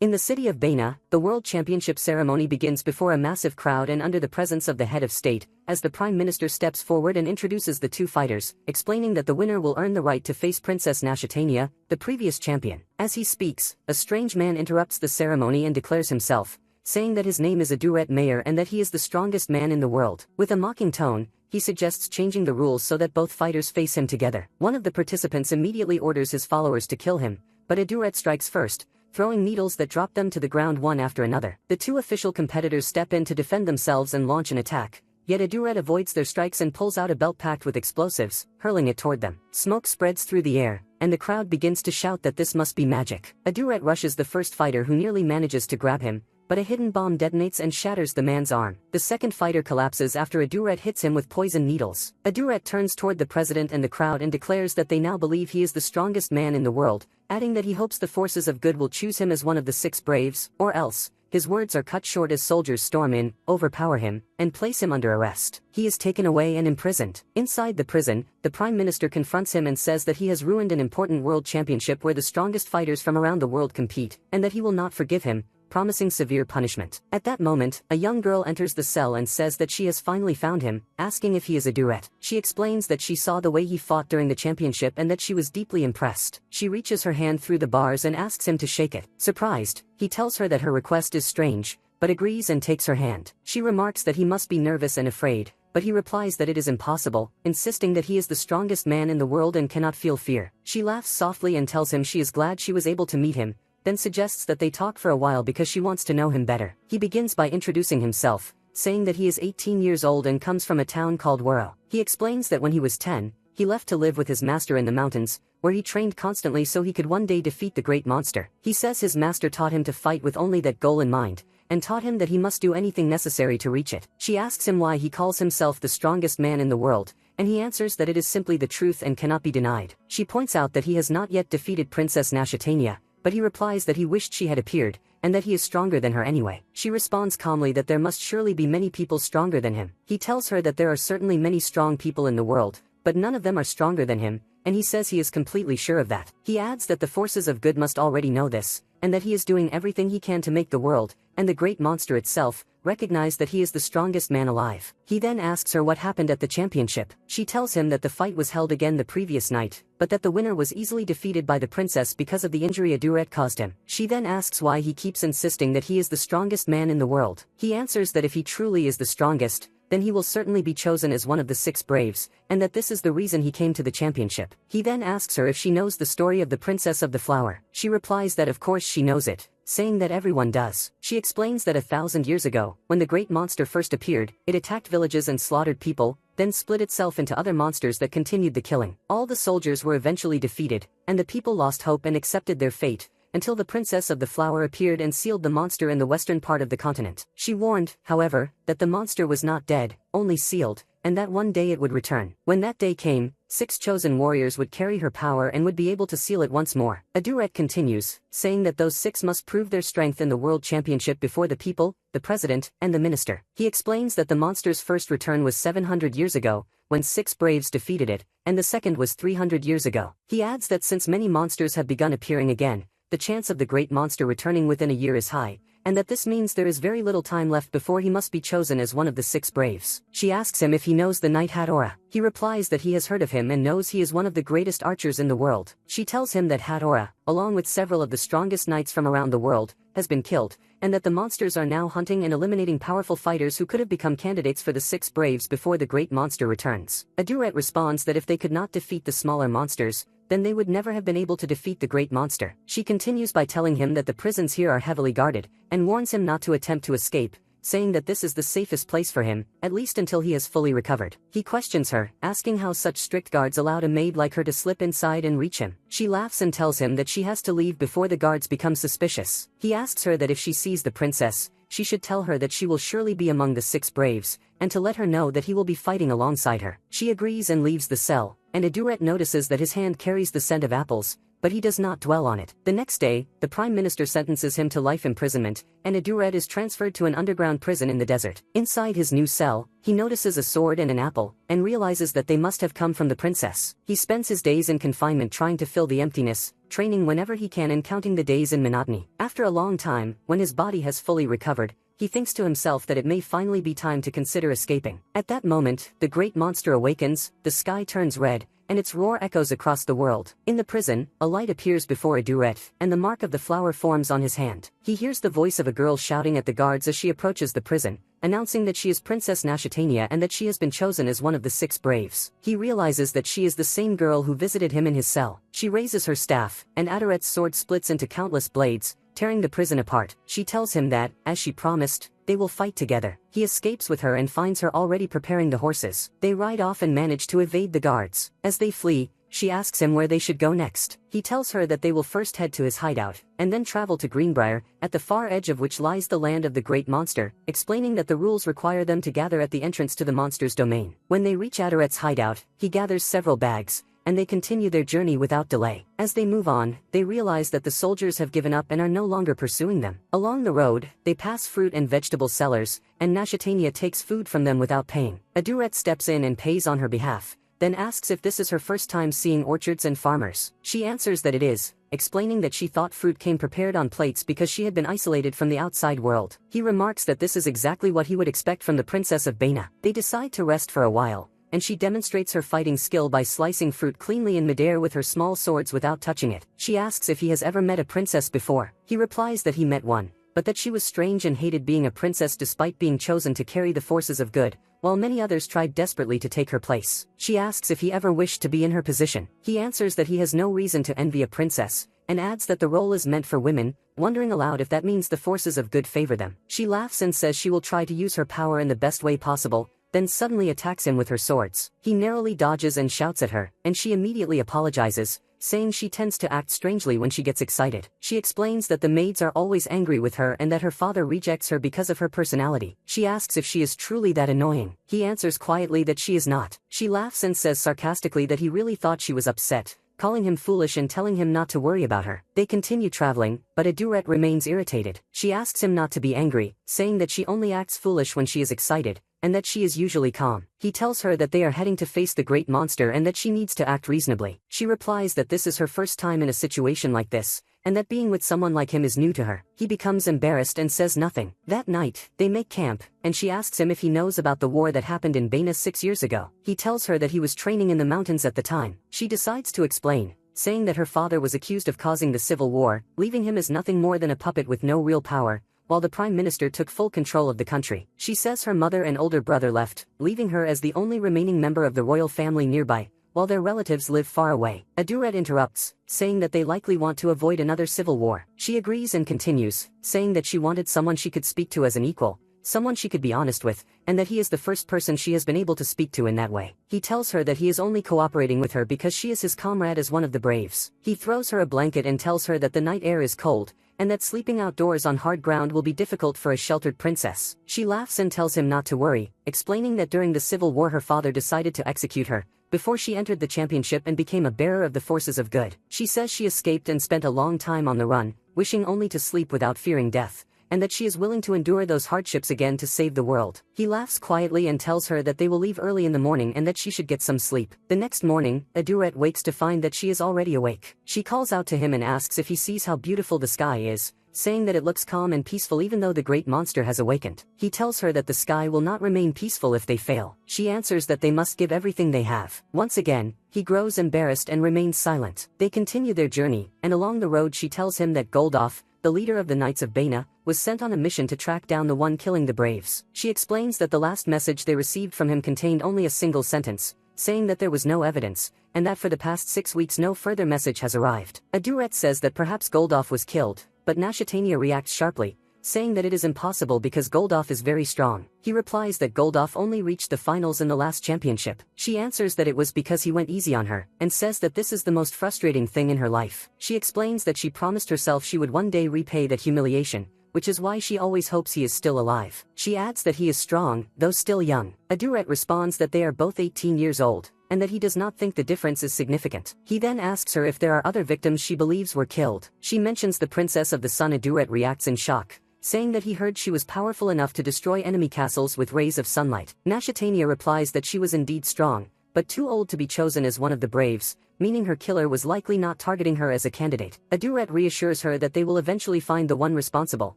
In the city of Baina, the World Championship ceremony begins before a massive crowd and under the presence of the head of state, as the Prime Minister steps forward and introduces the two fighters, explaining that the winner will earn the right to face Princess Nashatania, the previous champion. As he speaks, a strange man interrupts the ceremony and declares himself, saying that his name is Aduret Mayor and that he is the strongest man in the world. With a mocking tone, he suggests changing the rules so that both fighters face him together. One of the participants immediately orders his followers to kill him, but Aduret strikes first, throwing needles that drop them to the ground one after another. The two official competitors step in to defend themselves and launch an attack, yet Aduret avoids their strikes and pulls out a belt packed with explosives, hurling it toward them. Smoke spreads through the air, and the crowd begins to shout that this must be magic. Aduret rushes the first fighter who nearly manages to grab him, but a hidden bomb detonates and shatters the man's arm. The second fighter collapses after Aduret hits him with poison needles. Aduret turns toward the president and the crowd and declares that they now believe he is the strongest man in the world, adding that he hopes the forces of good will choose him as one of the 6 braves, or else. His words are cut short as soldiers storm in, overpower him, and place him under arrest. He is taken away and imprisoned. Inside the prison, the Prime Minister confronts him and says that he has ruined an important world championship where the strongest fighters from around the world compete, and that he will not forgive him, promising severe punishment. At that moment, a young girl enters the cell and says that she has finally found him, asking if he is Aduret. She explains that she saw the way he fought during the championship and that she was deeply impressed. She reaches her hand through the bars and asks him to shake it. Surprised, he tells her that her request is strange, but agrees and takes her hand. She remarks that he must be nervous and afraid, but he replies that it is impossible, insisting that he is the strongest man in the world and cannot feel fear. She laughs softly and tells him she is glad she was able to meet him, then suggests that they talk for a while because she wants to know him better. He begins by introducing himself, saying that he is 18 years old and comes from a town called Wuro. He explains that when he was 10, he left to live with his master in the mountains, where he trained constantly so he could one day defeat the great monster. He says his master taught him to fight with only that goal in mind, and taught him that he must do anything necessary to reach it. She asks him why he calls himself the strongest man in the world, and he answers that it is simply the truth and cannot be denied. She points out that he has not yet defeated Princess Nashatania, but he replies that he wished she had appeared, and that he is stronger than her anyway. She responds calmly that there must surely be many people stronger than him. He tells her that there are certainly many strong people in the world, but none of them are stronger than him, and he says he is completely sure of that. He adds that the forces of good must already know this, and that he is doing everything he can to make the world, and the great monster itself, recognize that he is the strongest man alive. He then asks her what happened at the championship. She tells him that the fight was held again the previous night, but that the winner was easily defeated by the princess because of the injury Aduret caused him. She then asks why he keeps insisting that he is the strongest man in the world. He answers that if he truly is the strongest, then he will certainly be chosen as one of the 6 braves, and that this is the reason he came to the championship. He then asks her if she knows the story of the Princess of the Flower. She replies that of course she knows it, saying that everyone does. She explains that 1,000 years ago, when the great monster first appeared, it attacked villages and slaughtered people, then split itself into other monsters that continued the killing. All the soldiers were eventually defeated, and the people lost hope and accepted their fate, until the Princess of the Flower appeared and sealed the monster in the western part of the continent. She warned, however, that the monster was not dead, only sealed, and that one day it would return. When that day came, 6 chosen warriors would carry her power and would be able to seal it once more. Aduret continues, saying that those 6 must prove their strength in the World Championship before the people, the president, and the minister. He explains that the monster's first return was 700 years ago, when 6 braves defeated it, and the second was 300 years ago. He adds that since many monsters have begun appearing again, the chance of the great monster returning within a year is high, and that this means there is very little time left before he must be chosen as one of the 6 braves. She asks him if he knows the knight Hatora. He replies that he has heard of him and knows he is one of the greatest archers in the world. She tells him that Hatora, along with several of the strongest knights from around the world, has been killed, and that the monsters are now hunting and eliminating powerful fighters who could have become candidates for the 6 braves before the great monster returns. Aduret responds that if they could not defeat the smaller monsters, then they would never have been able to defeat the great monster. She continues by telling him that the prisons here are heavily guarded, and warns him not to attempt to escape, saying that this is the safest place for him, at least until he has fully recovered. He questions her, asking how such strict guards allowed a maid like her to slip inside and reach him. She laughs and tells him that she has to leave before the guards become suspicious. He asks her that if she sees the princess, she should tell her that she will surely be among the 6 braves, and to let her know that he will be fighting alongside her. She agrees and leaves the cell, and Aduret notices that his hand carries the scent of apples, but he does not dwell on it. The next day, the Prime Minister sentences him to life imprisonment, and Aduret is transferred to an underground prison in the desert. Inside his new cell, he notices a sword and an apple, and realizes that they must have come from the princess. He spends his days in confinement trying to fill the emptiness, training whenever he can and counting the days in monotony. After a long time, when his body has fully recovered, he thinks to himself that it may finally be time to consider escaping. At that moment, the great monster awakens, the sky turns red, and its roar echoes across the world. In the prison, a light appears before Aduret, and the mark of the flower forms on his hand. He hears the voice of a girl shouting at the guards as she approaches the prison, announcing that she is Princess Nashatania and that she has been chosen as one of the 6 braves. He realizes that she is the same girl who visited him in his cell. She raises her staff, and Aduret's sword splits into countless blades, tearing the prison apart. She tells him that, as she promised, they will fight together. He escapes with her and finds her already preparing the horses. They ride off and manage to evade the guards. As they flee, she asks him where they should go next. He tells her that they will first head to his hideout, and then travel to Greenbrier, at the far edge of which lies the land of the great monster, explaining that the rules require them to gather at the entrance to the monster's domain. When they reach Aduret's hideout, he gathers several bags, and they continue their journey without delay. As they move on, they realize that the soldiers have given up and are no longer pursuing them. Along the road, they pass fruit and vegetable sellers, and Nashatania takes food from them without paying. Aduret steps in and pays on her behalf, then asks if this is her first time seeing orchards and farmers. She answers that it is, explaining that she thought fruit came prepared on plates because she had been isolated from the outside world. He remarks that this is exactly what he would expect from the Princess of Baina. They decide to rest for a while, and she demonstrates her fighting skill by slicing fruit cleanly in midair with her small swords without touching it. She asks if he has ever met a princess before. He replies that he met one, but that she was strange and hated being a princess despite being chosen to carry the forces of good, while many others tried desperately to take her place. She asks if he ever wished to be in her position. He answers that he has no reason to envy a princess, and adds that the role is meant for women, wondering aloud if that means the forces of good favor them. She laughs and says she will try to use her power in the best way possible, then suddenly attacks him with her swords. He narrowly dodges and shouts at her, and she immediately apologizes, saying she tends to act strangely when she gets excited. She explains that the maids are always angry with her and that her father rejects her because of her personality. She asks if she is truly that annoying. He answers quietly that she is not. She laughs and says sarcastically that he really thought she was upset, calling him foolish and telling him not to worry about her. They continue traveling, but Aduret remains irritated. She asks him not to be angry, saying that she only acts foolish when she is excited, and that she is usually calm. He tells her that they are heading to face the great monster and that she needs to act reasonably. She replies that this is her first time in a situation like this, and that being with someone like him is new to her. He becomes embarrassed and says nothing. That night, they make camp, and she asks him if he knows about the war that happened in Baina 6 years ago. He tells her that he was training in the mountains at the time. She decides to explain, saying that her father was accused of causing the civil war, leaving him as nothing more than a puppet with no real power, while the Prime Minister took full control of the country. She says her mother and older brother left, leaving her as the only remaining member of the royal family nearby, while their relatives live far away. Aduret interrupts, saying that they likely want to avoid another civil war. She agrees and continues, saying that she wanted someone she could speak to as an equal, someone she could be honest with, and that he is the first person she has been able to speak to in that way. He tells her that he is only cooperating with her because she is his comrade as one of the braves. He throws her a blanket and tells her that the night air is cold, and that sleeping outdoors on hard ground will be difficult for a sheltered princess. She laughs and tells him not to worry, explaining that during the civil war her father decided to execute her, before she entered the championship and became a bearer of the forces of good. She says she escaped and spent a long time on the run, wishing only to sleep without fearing death, and that she is willing to endure those hardships again to save the world. He laughs quietly and tells her that they will leave early in the morning and that she should get some sleep. The next morning, Aduret wakes to find that she is already awake. She calls out to him and asks if he sees how beautiful the sky is, saying that it looks calm and peaceful even though the great monster has awakened. He tells her that the sky will not remain peaceful if they fail. She answers that they must give everything they have. Once again, he grows embarrassed and remains silent. They continue their journey, and along the road she tells him that Goldoff, the leader of the Knights of Baina, was sent on a mission to track down the one killing the braves. She explains that the last message they received from him contained only a single sentence, saying that there was no evidence, and that for the past 6 weeks no further message has arrived. Aduret says that perhaps Goldoff was killed, but Nashatania reacts sharply, saying that it is impossible because Goldoff is very strong. He replies that Goldoff only reached the finals in the last championship. She answers that it was because he went easy on her, and says that this is the most frustrating thing in her life. She explains that she promised herself she would one day repay that humiliation, which is why she always hopes he is still alive. She adds that he is strong, though still young. Aduret responds that they are both 18 years old, and that he does not think the difference is significant. He then asks her if there are other victims she believes were killed. She mentions the Princess of the Sun. Aduret reacts in shock, saying that he heard she was powerful enough to destroy enemy castles with rays of sunlight. Nashitania replies that she was indeed strong, but too old to be chosen as one of the braves, meaning her killer was likely not targeting her as a candidate. Aduret reassures her that they will eventually find the one responsible,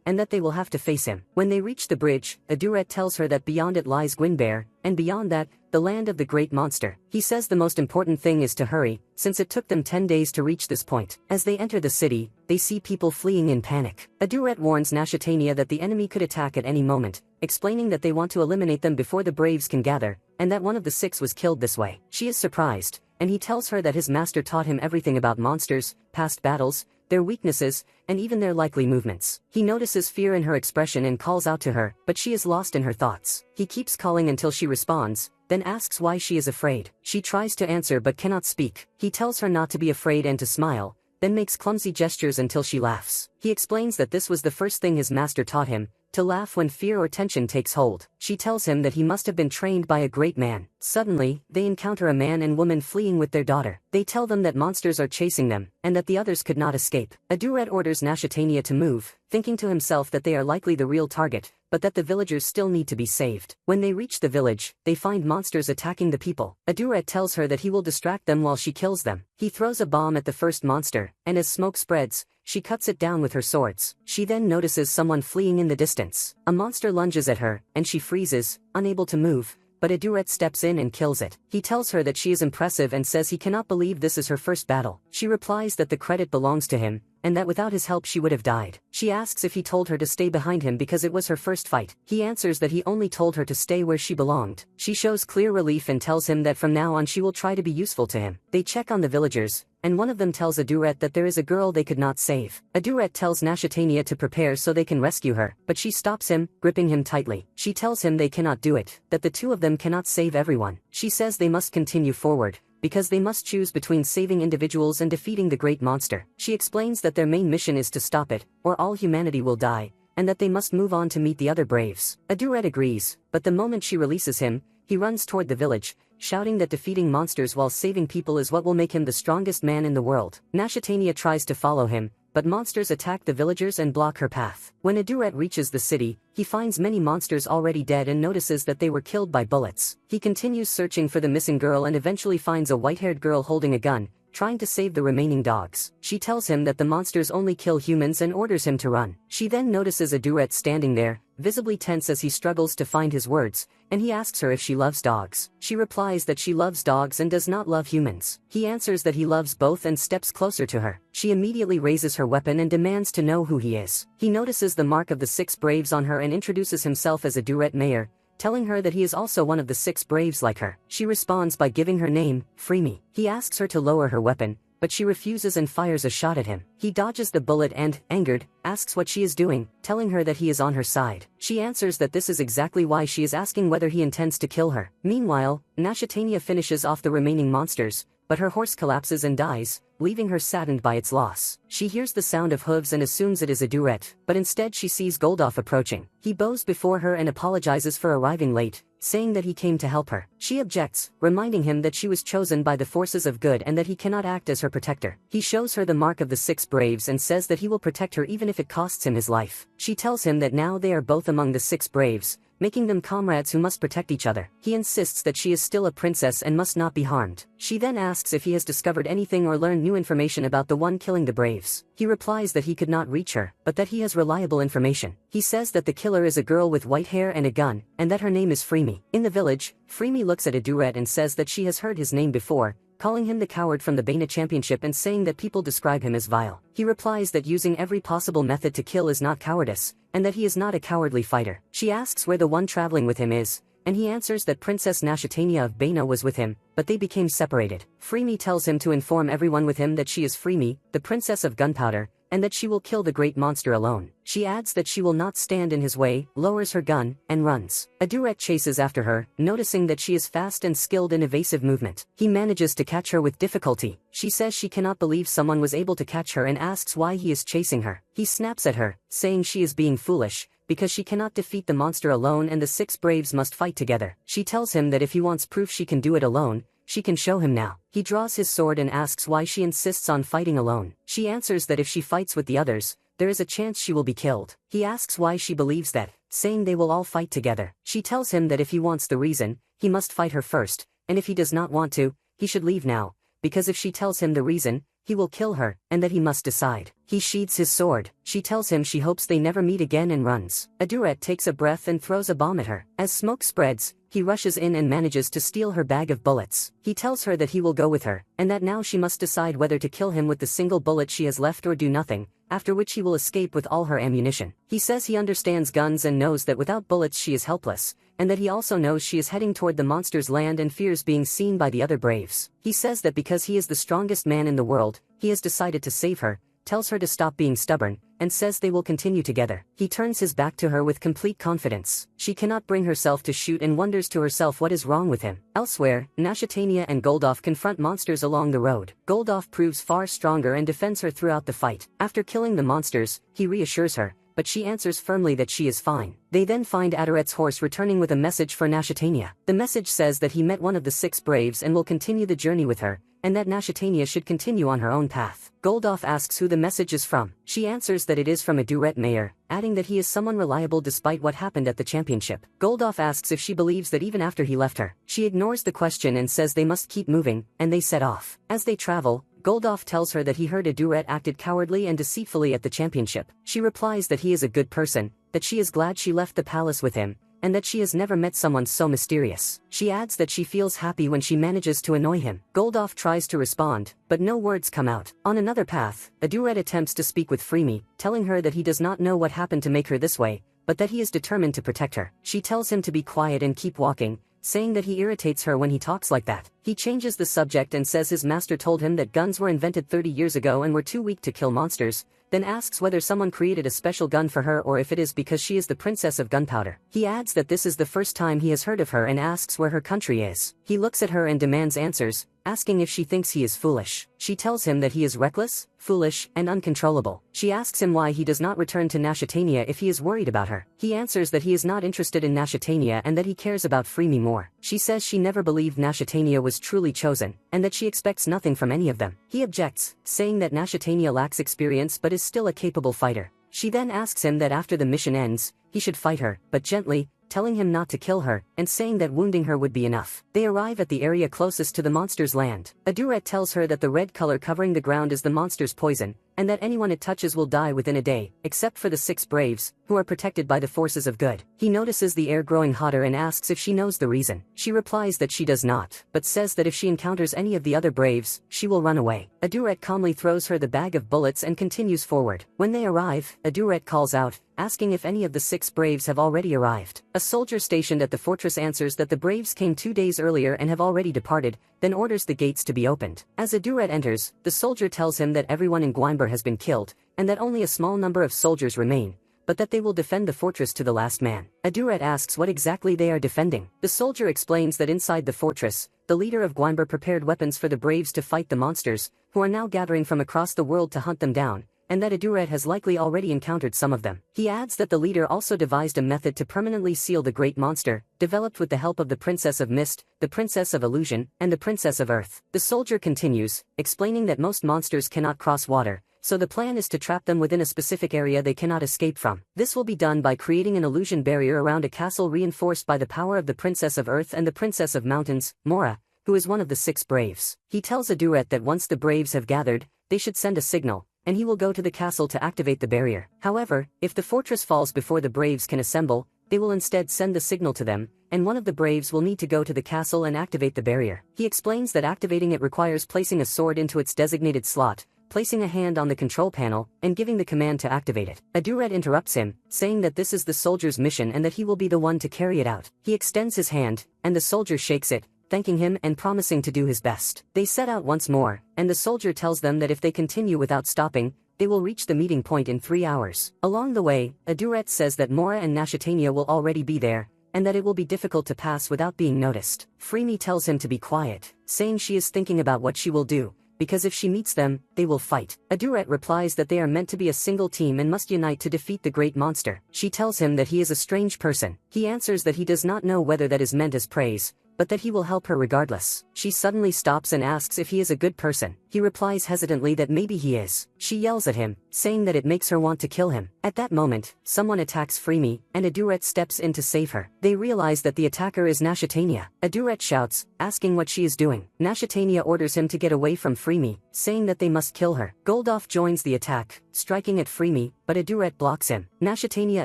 and that they will have to face him. When they reach the bridge, Aduret tells her that beyond it lies Gwynbear, and beyond that, the land of the great monster. He says the most important thing is to hurry, since it took them 10 days to reach this point. As they enter the city, they see people fleeing in panic. Aduret warns Nashitania that the enemy could attack at any moment, explaining that they want to eliminate them before the braves can gather, and that one of the 6 was killed this way. She is surprised, and he tells her that his master taught him everything about monsters, past battles, their weaknesses, and even their likely movements. He notices fear in her expression and calls out to her, but she is lost in her thoughts. He keeps calling until she responds, then asks why she is afraid. She tries to answer but cannot speak. He tells her not to be afraid and to smile, then makes clumsy gestures until she laughs. He explains that this was the first thing his master taught him, to laugh when fear or tension takes hold. She tells him that he must have been trained by a great man. Suddenly, they encounter a man and woman fleeing with their daughter. They tell them that monsters are chasing them, and that the others could not escape. Aduret orders Nashitania to move, thinking to himself that they are likely the real target, but that the villagers still need to be saved. When they reach the village, they find monsters attacking the people. Aduret tells her that he will distract them while she kills them. He throws a bomb at the first monster, and as smoke spreads, she cuts it down with her swords. She then notices someone fleeing in the distance. A monster lunges at her, and she freezes, unable to move, but Aduret steps in and kills it. He tells her that she is impressive and says he cannot believe this is her first battle. She replies that the credit belongs to him, and that without his help she would have died. She asks if he told her to stay behind him because it was her first fight. He answers that he only told her to stay where she belonged. She shows clear relief and tells him that from now on she will try to be useful to him. They check on the villagers, and one of them tells Aduret that there is a girl they could not save. Aduret tells Nashitania to prepare so they can rescue her, but she stops him, gripping him tightly. She tells him they cannot do it, that the two of them cannot save everyone. She says they must continue forward, because they must choose between saving individuals and defeating the great monster. She explains that their main mission is to stop it, or all humanity will die, and that they must move on to meet the other braves. Aduret agrees, but the moment she releases him, he runs toward the village, shouting that defeating monsters while saving people is what will make him the strongest man in the world. Nashitania tries to follow him, but monsters attack the villagers and block her path. When Aduret reaches the city, he finds many monsters already dead and notices that they were killed by bullets. He continues searching for the missing girl and eventually finds a white-haired girl holding a gun, trying to save the remaining dogs. She tells him that the monsters only kill humans and orders him to run. She then notices Aduret standing there, visibly tense as he struggles to find his words, and he asks her if she loves dogs. She replies that she loves dogs and does not love humans. He answers that he loves both and steps closer to her. She immediately raises her weapon and demands to know who he is. He notices the mark of the 6 braves on her and introduces himself as Aduret Mayor, telling her that he is also one of the 6 braves like her. She responds by giving her name, Free Me. He asks her to lower her weapon, but she refuses and fires a shot at him. He dodges the bullet and, angered, asks what she is doing, telling her that he is on her side. She answers that this is exactly why she is asking whether he intends to kill her. Meanwhile, Nashitania finishes off the remaining monsters, but her horse collapses and dies, leaving her saddened by its loss. She hears the sound of hooves and assumes it is Aduret, but instead she sees Goldoff approaching. He bows before her and apologizes for arriving late, saying that he came to help her. She objects, reminding him that she was chosen by the forces of good and that he cannot act as her protector. He shows her the mark of the 6 braves and says that he will protect her even if it costs him his life. She tells him that now they are both among the 6 braves, making them comrades who must protect each other. He insists that she is still a princess and must not be harmed. She then asks if he has discovered anything or learned new information about the one killing the braves. He replies that he could not reach her, but that he has reliable information. He says that the killer is a girl with white hair and a gun, and that her name is Freemy. In the village, Freemy looks at Aduret and says that she has heard his name before, calling him the coward from the Bana Championship and saying that people describe him as vile. He replies that using every possible method to kill is not cowardice, and that he is not a cowardly fighter. She asks where the one traveling with him is, and he answers that Princess Nashitania of Bana was with him, but they became separated. Freemy tells him to inform everyone with him that she is Freemy, the Princess of Gunpowder, and that she will kill the great monster alone. She adds that she will not stand in his way, lowers her gun, and runs. Aduret chases after her, noticing that she is fast and skilled in evasive movement. He manages to catch her with difficulty. She says she cannot believe someone was able to catch her and asks why he is chasing her. He snaps at her, saying she is being foolish, because she cannot defeat the monster alone and the 6 braves must fight together. She tells him that if he wants proof she can do it alone, she can show him now. He draws his sword and asks why she insists on fighting alone. She answers that if she fights with the others, there is a chance she will be killed. He asks why she believes that, saying they will all fight together. She tells him that if he wants the reason, he must fight her first, and if he does not want to, he should leave now, because if she tells him the reason, he will kill her, and that he must decide. He sheathes his sword. She tells him she hopes they never meet again and runs. Aduret takes a breath and throws a bomb at her. As smoke spreads, he rushes in and manages to steal her bag of bullets. He tells her that he will go with her, and that now she must decide whether to kill him with the single bullet she has left or do nothing, after which he will escape with all her ammunition. He says he understands guns and knows that without bullets she is helpless, and that he also knows she is heading toward the monster's land and fears being seen by the other braves. He says that because he is the strongest man in the world, he has decided to save her, tells her to stop being stubborn, and says they will continue together. He turns his back to her with complete confidence. She cannot bring herself to shoot and wonders to herself what is wrong with him. Elsewhere, Nashitania and Goldoff confront monsters along the road. Goldoff proves far stronger and defends her throughout the fight. After killing the monsters, he reassures her, but she answers firmly that she is fine. They then find Aduret's horse returning with a message for Nashitania. The message says that he met one of the 6 braves and will continue the journey with her, and that Nashitania should continue on her own path. Goldoff asks who the message is from. She answers that it is from Aduret Mayer, adding that he is someone reliable despite what happened at the championship. Goldoff asks if she believes that even after he left her. She ignores the question and says they must keep moving, and they set off. As they travel, Goldoff tells her that he heard Aduret acted cowardly and deceitfully at the championship. She replies that he is a good person, that she is glad she left the palace with him, and that she has never met someone so mysterious. She adds that she feels happy when she manages to annoy him. Goldoff tries to respond, but no words come out. On another path, Aduret attempts to speak with Freemy, telling her that he does not know what happened to make her this way, but that he is determined to protect her. She tells him to be quiet and keep walking, saying that he irritates her when he talks like that. He changes the subject and says his master told him that guns were invented 30 years ago and were too weak to kill monsters, then asks whether someone created a special gun for her or if it is because she is the princess of gunpowder. He adds that this is the first time he has heard of her and asks where her country is. He looks at her and demands answers, asking if she thinks he is foolish. She tells him that he is reckless, foolish, and uncontrollable. She asks him why he does not return to Nashitania if he is worried about her. He answers that he is not interested in Nashitania and that he cares about Freemy more. She says she never believed Nashitania was truly chosen, and that she expects nothing from any of them. He objects, saying that Nashitania lacks experience but is still a capable fighter. She then asks him that after the mission ends, he should fight her, but gently, telling him not to kill her, and saying that wounding her would be enough. They arrive at the area closest to the monster's land. Aduret tells her that the red color covering the ground is the monster's poison, and that anyone it touches will die within a day, except for the 6 braves, who are protected by the forces of good. He notices the air growing hotter and asks if she knows the reason. She replies that she does not, but says that if she encounters any of the other braves, she will run away. Aduret calmly throws her the bag of bullets and continues forward. When they arrive, Aduret calls out, asking if any of the 6 braves have already arrived. A soldier stationed at the fortress answers that the braves came 2 days earlier and have already departed, then orders the gates to be opened. As Aduret enters, the soldier tells him that everyone in Gwaimber has been killed, and that only a small number of soldiers remain, but that they will defend the fortress to the last man. Aduret asks what exactly they are defending. The soldier explains that inside the fortress, the leader of Gwaimber prepared weapons for the braves to fight the monsters, who are now gathering from across the world to hunt them down, and that Aduret has likely already encountered some of them. He adds that the leader also devised a method to permanently seal the great monster, developed with the help of the Princess of Mist, the Princess of Illusion, and the Princess of Earth. The soldier continues, explaining that most monsters cannot cross water, so the plan is to trap them within a specific area they cannot escape from. This will be done by creating an illusion barrier around a castle reinforced by the power of the Princess of Earth and the Princess of Mountains, Mora, who is one of the 6 braves. He tells Aduret that once the braves have gathered, they should send a signal, and he will go to the castle to activate the barrier. However, if the fortress falls before the braves can assemble, they will instead send the signal to them, and one of the braves will need to go to the castle and activate the barrier. He explains that activating it requires placing a sword into its designated slot, placing a hand on the control panel, and giving the command to activate it. Aduret interrupts him, saying that this is the soldier's mission and that he will be the one to carry it out. He extends his hand, and the soldier shakes it, thanking him and promising to do his best. They set out once more, and the soldier tells them that if they continue without stopping, they will reach the meeting point in 3 hours. Along the way, Aduret says that Mora and Nashitania will already be there, and that it will be difficult to pass without being noticed. Freemy tells him to be quiet, saying she is thinking about what she will do, because if she meets them, they will fight. Aduret replies that they are meant to be a single team and must unite to defeat the great monster. She tells him that he is a strange person. He answers that he does not know whether that is meant as praise, but that he will help her regardless. She suddenly stops and asks if he is a good person. He replies hesitantly that maybe he is. She yells at him, saying that it makes her want to kill him. At that moment, someone attacks Freemy, and Aduret steps in to save her. They realize that the attacker is Nashatania. Aduret shouts, asking what she is doing. Nashatania orders him to get away from Freemy, saying that they must kill her. Goldoff joins the attack, striking at Freemy, but Aduret blocks him. Nashatania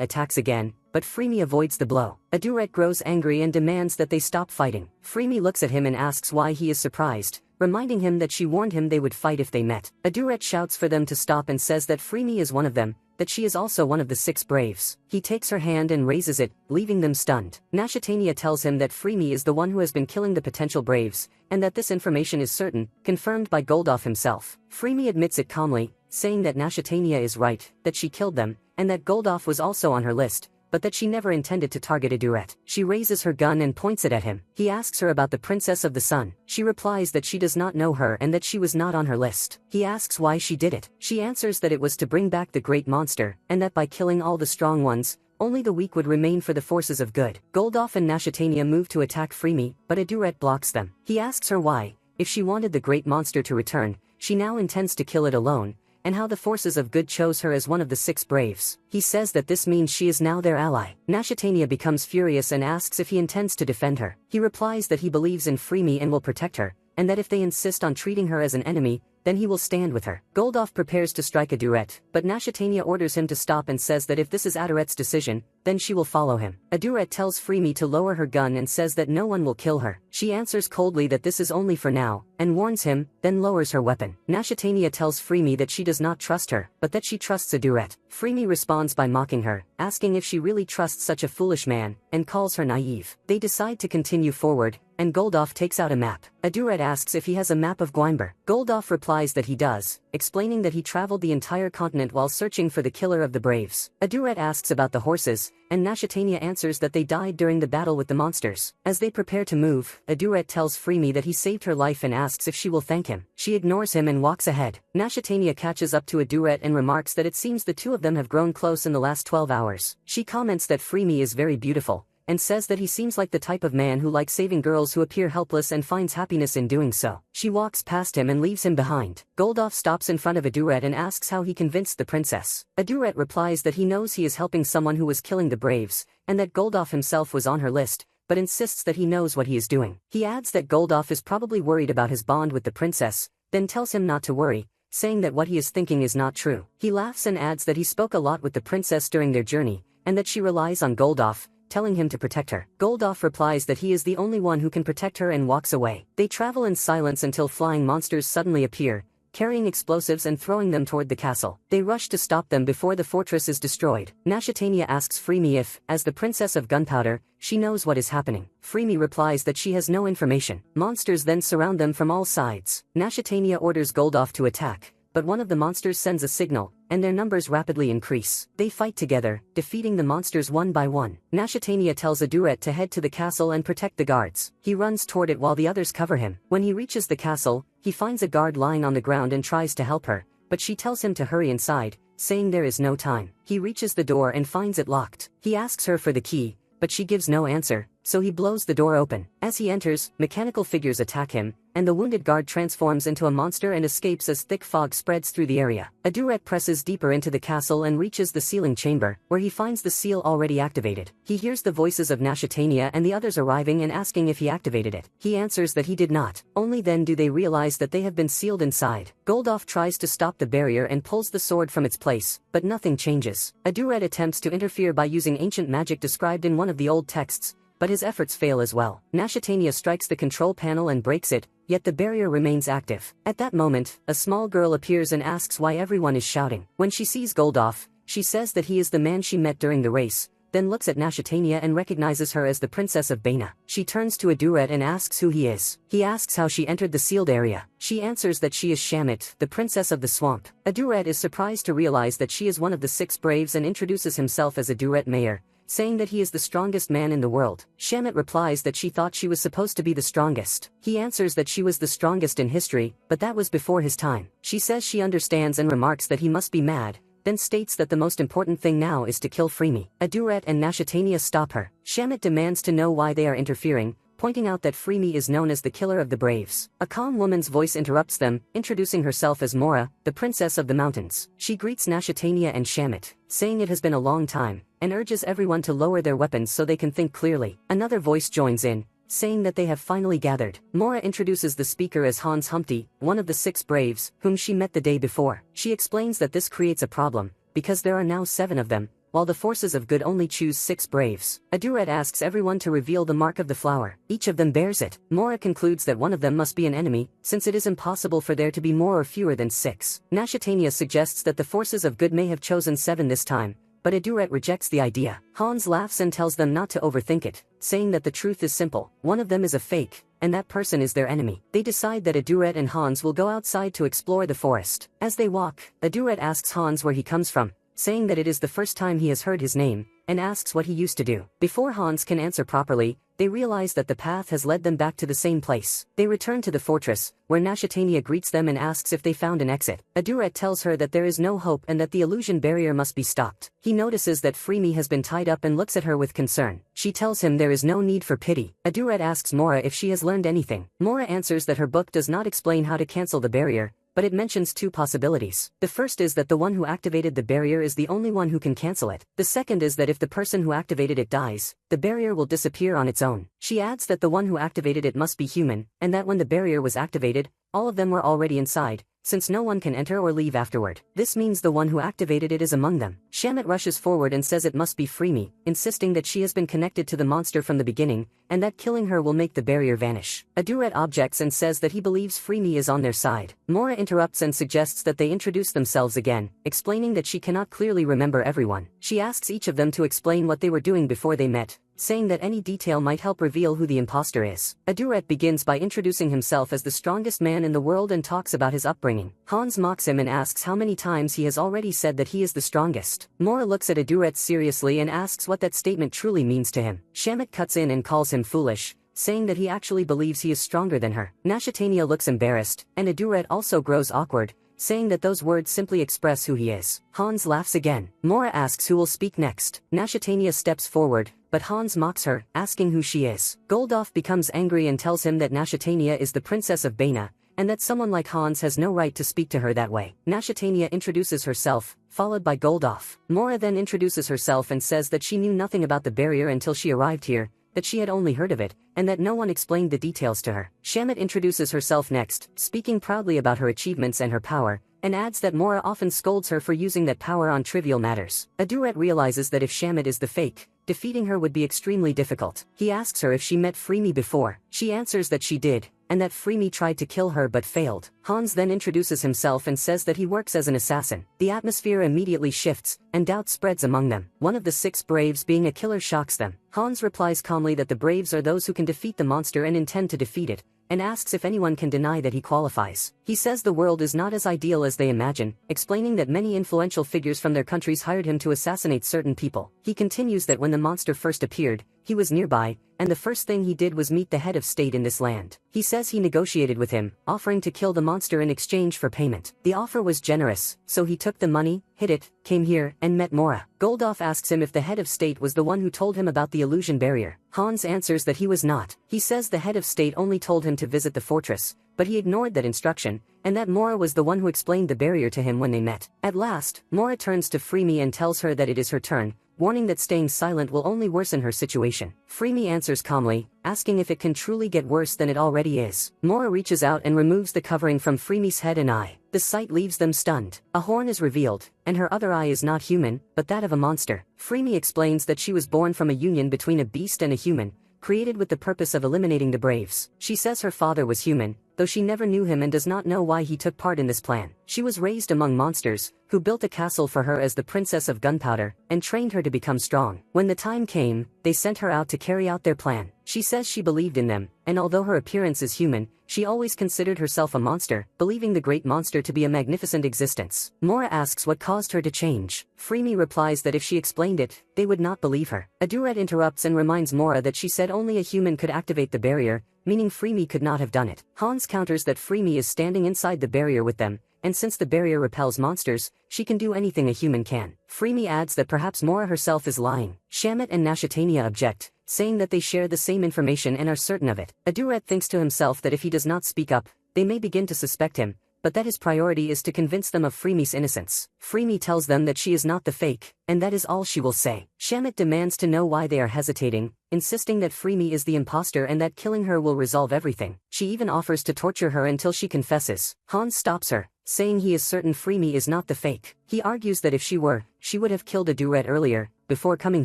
attacks again, but Freemy avoids the blow. Aduret grows angry and demands that they stop fighting. Freemy looks at him and asks why he is surprised, reminding him that she warned him they would fight if they met. Aduret shouts for them to stop and says that Freemy is one of them, that she is also one of the 6 braves. He takes her hand and raises it, leaving them stunned. Nashatania tells him that Freemy is the one who has been killing the potential braves, and that this information is certain, confirmed by Goldoff himself. Freemy admits it calmly, saying that Nashatania is right, that she killed them, and that Goldoff was also on her list, but that she never intended to target Aduret. She raises her gun and points it at him. He asks her about the Princess of the Sun. She replies that she does not know her and that she was not on her list. He asks why she did it. She answers that it was to bring back the great monster, and that by killing all the strong ones, only the weak would remain for the forces of good. Goldoff and Nashatania move to attack Freemy, but Aduret blocks them. He asks her why, if she wanted the great monster to return, she now intends to kill it alone, and how the forces of good chose her as one of the 6 braves. He says that this means she is now their ally. Nashatania becomes furious and asks if he intends to defend her. He replies that he believes in Freemy and will protect her, and that if they insist on treating her as an enemy, then he will stand with her. Goldoff prepares to strike Aduret, but Nashatania orders him to stop and says that if this is Aduret's decision, then she will follow him. Aduret tells Freemy to lower her gun and says that no one will kill her. She answers coldly that this is only for now, and warns him, then lowers her weapon. Nashatania tells Freemy that she does not trust her, but that she trusts Aduret. Freemy responds by mocking her, asking if she really trusts such a foolish man, and calls her naive. They decide to continue forward, and Goldoff takes out a map. Aduret asks if he has a map of Gwaimber. Goldoff replies that he does, explaining that he traveled the entire continent while searching for the killer of the braves. Aduret asks about the horses, and Nashatania answers that they died during the battle with the monsters. As they prepare to move, Aduret tells Freemy that he saved her life and asks if she will thank him. She ignores him and walks ahead. Nashatania catches up to Aduret and remarks that it seems the two of them have grown close in the last 12 hours. She comments that Freemy is very beautiful, and says that he seems like the type of man who likes saving girls who appear helpless and finds happiness in doing so. She walks past him and leaves him behind. Goldoff stops in front of Aduret and asks how he convinced the princess. Aduret replies that he knows he is helping someone who was killing the braves, and that Goldoff himself was on her list, but insists that he knows what he is doing. He adds that Goldoff is probably worried about his bond with the princess, then tells him not to worry, saying that what he is thinking is not true. He laughs and adds that he spoke a lot with the princess during their journey, and that she relies on Goldoff, telling him to protect her. Goldoff replies that he is the only one who can protect her and walks away. They travel in silence until flying monsters suddenly appear, carrying explosives and throwing them toward the castle. They rush to stop them before the fortress is destroyed. Nashatania asks Freemy if, as the Princess of Gunpowder, she knows what is happening. Freemy replies that she has no information. Monsters then surround them from all sides. Nashatania orders Goldoff to attack, but one of the monsters sends a signal, and their numbers rapidly increase. They fight together, defeating the monsters one by one. Nashatania tells Aduret to head to the castle and protect the guards. He runs toward it while the others cover him. When he reaches the castle, he finds a guard lying on the ground and tries to help her, but she tells him to hurry inside, saying there is no time. He reaches the door and finds it locked. He asks her for the key, but she gives no answer, so he blows the door open. As he enters, mechanical figures attack him, and the wounded guard transforms into a monster and escapes as thick fog spreads through the area. Aduret presses deeper into the castle and reaches the sealing chamber, where he finds the seal already activated. He hears the voices of Nashatania and the others arriving and asking if he activated it. He answers that he did not. Only then do they realize that they have been sealed inside. Goldoff tries to stop the barrier and pulls the sword from its place, but nothing changes. Aduret attempts to interfere by using ancient magic described in one of the old texts, but his efforts fail as well. Nashatania strikes the control panel and breaks it, yet the barrier remains active. At that moment, a small girl appears and asks why everyone is shouting. When she sees Goldoff, she says that he is the man she met during the race, then looks at Nashatania and recognizes her as the Princess of Baina. She turns to Aduret and asks who he is. He asks how she entered the sealed area. She answers that she is Shamit, the Princess of the Swamp. Aduret is surprised to realize that she is one of the 6 braves and introduces himself as Aduret Mayor, saying that he is the strongest man in the world. Shamit replies that she thought she was supposed to be the strongest. He answers that she was the strongest in history, but that was before his time. She says she understands and remarks that he must be mad, then states that the most important thing now is to kill Freemy. Aduret and Nashatania stop her. Shamit demands to know why they are interfering, pointing out that Freemy is known as the killer of the Braves. A calm woman's voice interrupts them, introducing herself as Mora, the princess of the mountains. She greets Nashitania and Shamit, saying it has been a long time, and urges everyone to lower their weapons so they can think clearly. Another voice joins in, saying that they have finally gathered. Mora introduces the speaker as Hans Humpty, one of the 6 Braves, whom she met the day before. She explains that this creates a problem, because there are now 7 of them, while the forces of good only choose 6 Braves. Aduret asks everyone to reveal the mark of the flower. Each of them bears it. Mora concludes that one of them must be an enemy, since it is impossible for there to be more or fewer than 6. Nashitania suggests that the forces of good may have chosen 7 this time, but Aduret rejects the idea. Hans laughs and tells them not to overthink it, saying that the truth is simple: one of them is a fake, and that person is their enemy. They decide that Aduret and Hans will go outside to explore the forest. As they walk, Aduret asks Hans where he comes from, saying that it is the first time he has heard his name, and asks what he used to do. Before Hans can answer properly, they realize that the path has led them back to the same place. They return to the fortress, where Nashitania greets them and asks if they found an exit. Aduret tells her that there is no hope and that the illusion barrier must be stopped. He notices that Freemy has been tied up and looks at her with concern. She tells him there is no need for pity. Aduret asks Mora if she has learned anything. Mora answers that her book does not explain how to cancel the barrier, but it mentions 2 possibilities. The first is that the one who activated the barrier is the only one who can cancel it. The second is that if the person who activated it dies, the barrier will disappear on its own. She adds that the one who activated it must be human, and that when the barrier was activated, all of them were already inside, since no one can enter or leave afterward. This means the one who activated it is among them. Shamit rushes forward and says it must be Freemy, insisting that she has been connected to the monster from the beginning, and that killing her will make the barrier vanish. Aduret objects and says that he believes Freemy is on their side. Mora interrupts and suggests that they introduce themselves again, explaining that she cannot clearly remember everyone. She asks each of them to explain what they were doing before they met, saying that any detail might help reveal who the imposter is. Aduret begins by introducing himself as the strongest man in the world and talks about his upbringing. Hans mocks him and asks how many times he has already said that he is the strongest. Mora looks at Aduret seriously and asks what that statement truly means to him. Shamit cuts in and calls him foolish, saying that he actually believes he is stronger than her. Nashitania looks embarrassed, and Aduret also grows awkward, saying that those words simply express who he is. Hans laughs again. Mora asks who will speak next. Nashitania steps forward, but Hans mocks her, asking who she is. Goldoff becomes angry and tells him that Nashitania is the princess of Baina, and that someone like Hans has no right to speak to her that way. Nashitania introduces herself, followed by Goldoff. Mora then introduces herself and says that she knew nothing about the barrier until she arrived here, that she had only heard of it, and that no one explained the details to her. Shamit introduces herself next, speaking proudly about her achievements and her power, and adds that Mora often scolds her for using that power on trivial matters. Aduret realizes that if Shamit is the fake, defeating her would be extremely difficult. He asks her if she met Freemy before. She answers that she did, and that Freemy tried to kill her but failed. Hans then introduces himself and says that he works as an assassin. The atmosphere immediately shifts, and doubt spreads among them. One of the 6 Braves being a killer shocks them. Hans replies calmly that the Braves are those who can defeat the monster and intend to defeat it, and asks if anyone can deny that he qualifies. He says the world is not as ideal as they imagine, explaining that many influential figures from their countries hired him to assassinate certain people. He continues that when the monster first appeared, he was nearby, and the first thing he did was meet the head of state in this land. He says he negotiated with him, offering to kill the monster in exchange for payment. The offer was generous, so he took the money, hid it, came here, and met Mora. Goldoff asks him if the head of state was the one who told him about the illusion barrier. Hans answers that he was not. He says the head of state only told him to visit the fortress, but he ignored that instruction, and that Mora was the one who explained the barrier to him when they met. At last, Mora turns to Freemy and tells her that it is her turn, warning that staying silent will only worsen her situation. Freemy answers calmly, asking if it can truly get worse than it already is. Mora reaches out and removes the covering from Freemy's head and eye. The sight leaves them stunned. A horn is revealed, and her other eye is not human, but that of a monster. Freemy explains that she was born from a union between a beast and a human, created with the purpose of eliminating the Braves. She says her father was human, though she never knew him and does not know why he took part in this plan. She was raised among monsters, who built a castle for her as the Princess of Gunpowder, and trained her to become strong. When the time came, they sent her out to carry out their plan. She says she believed in them, and although her appearance is human, she always considered herself a monster, believing the great monster to be a magnificent existence. Mora asks what caused her to change. Freemy replies that if she explained it, they would not believe her. Aduret interrupts and reminds Mora that she said only a human could activate the barrier, meaning Freemy could not have done it. Hans counters that Freemy is standing inside the barrier with them, and since the barrier repels monsters, she can do anything a human can. Freemy adds that perhaps Mora herself is lying. Shamit and Nashatania object, saying that they share the same information and are certain of it. Aduret thinks to himself that if he does not speak up, they may begin to suspect him, but that his priority is to convince them of Freemy's innocence. Freemy tells them that she is not the fake, and that is all she will say. Shamit demands to know why they are hesitating, insisting that Freemy is the imposter and that killing her will resolve everything. She even offers to torture her until she confesses. Hans stops her, saying he is certain Freemy is not the fake. He argues that if she were, she would have killed Aduret earlier, before coming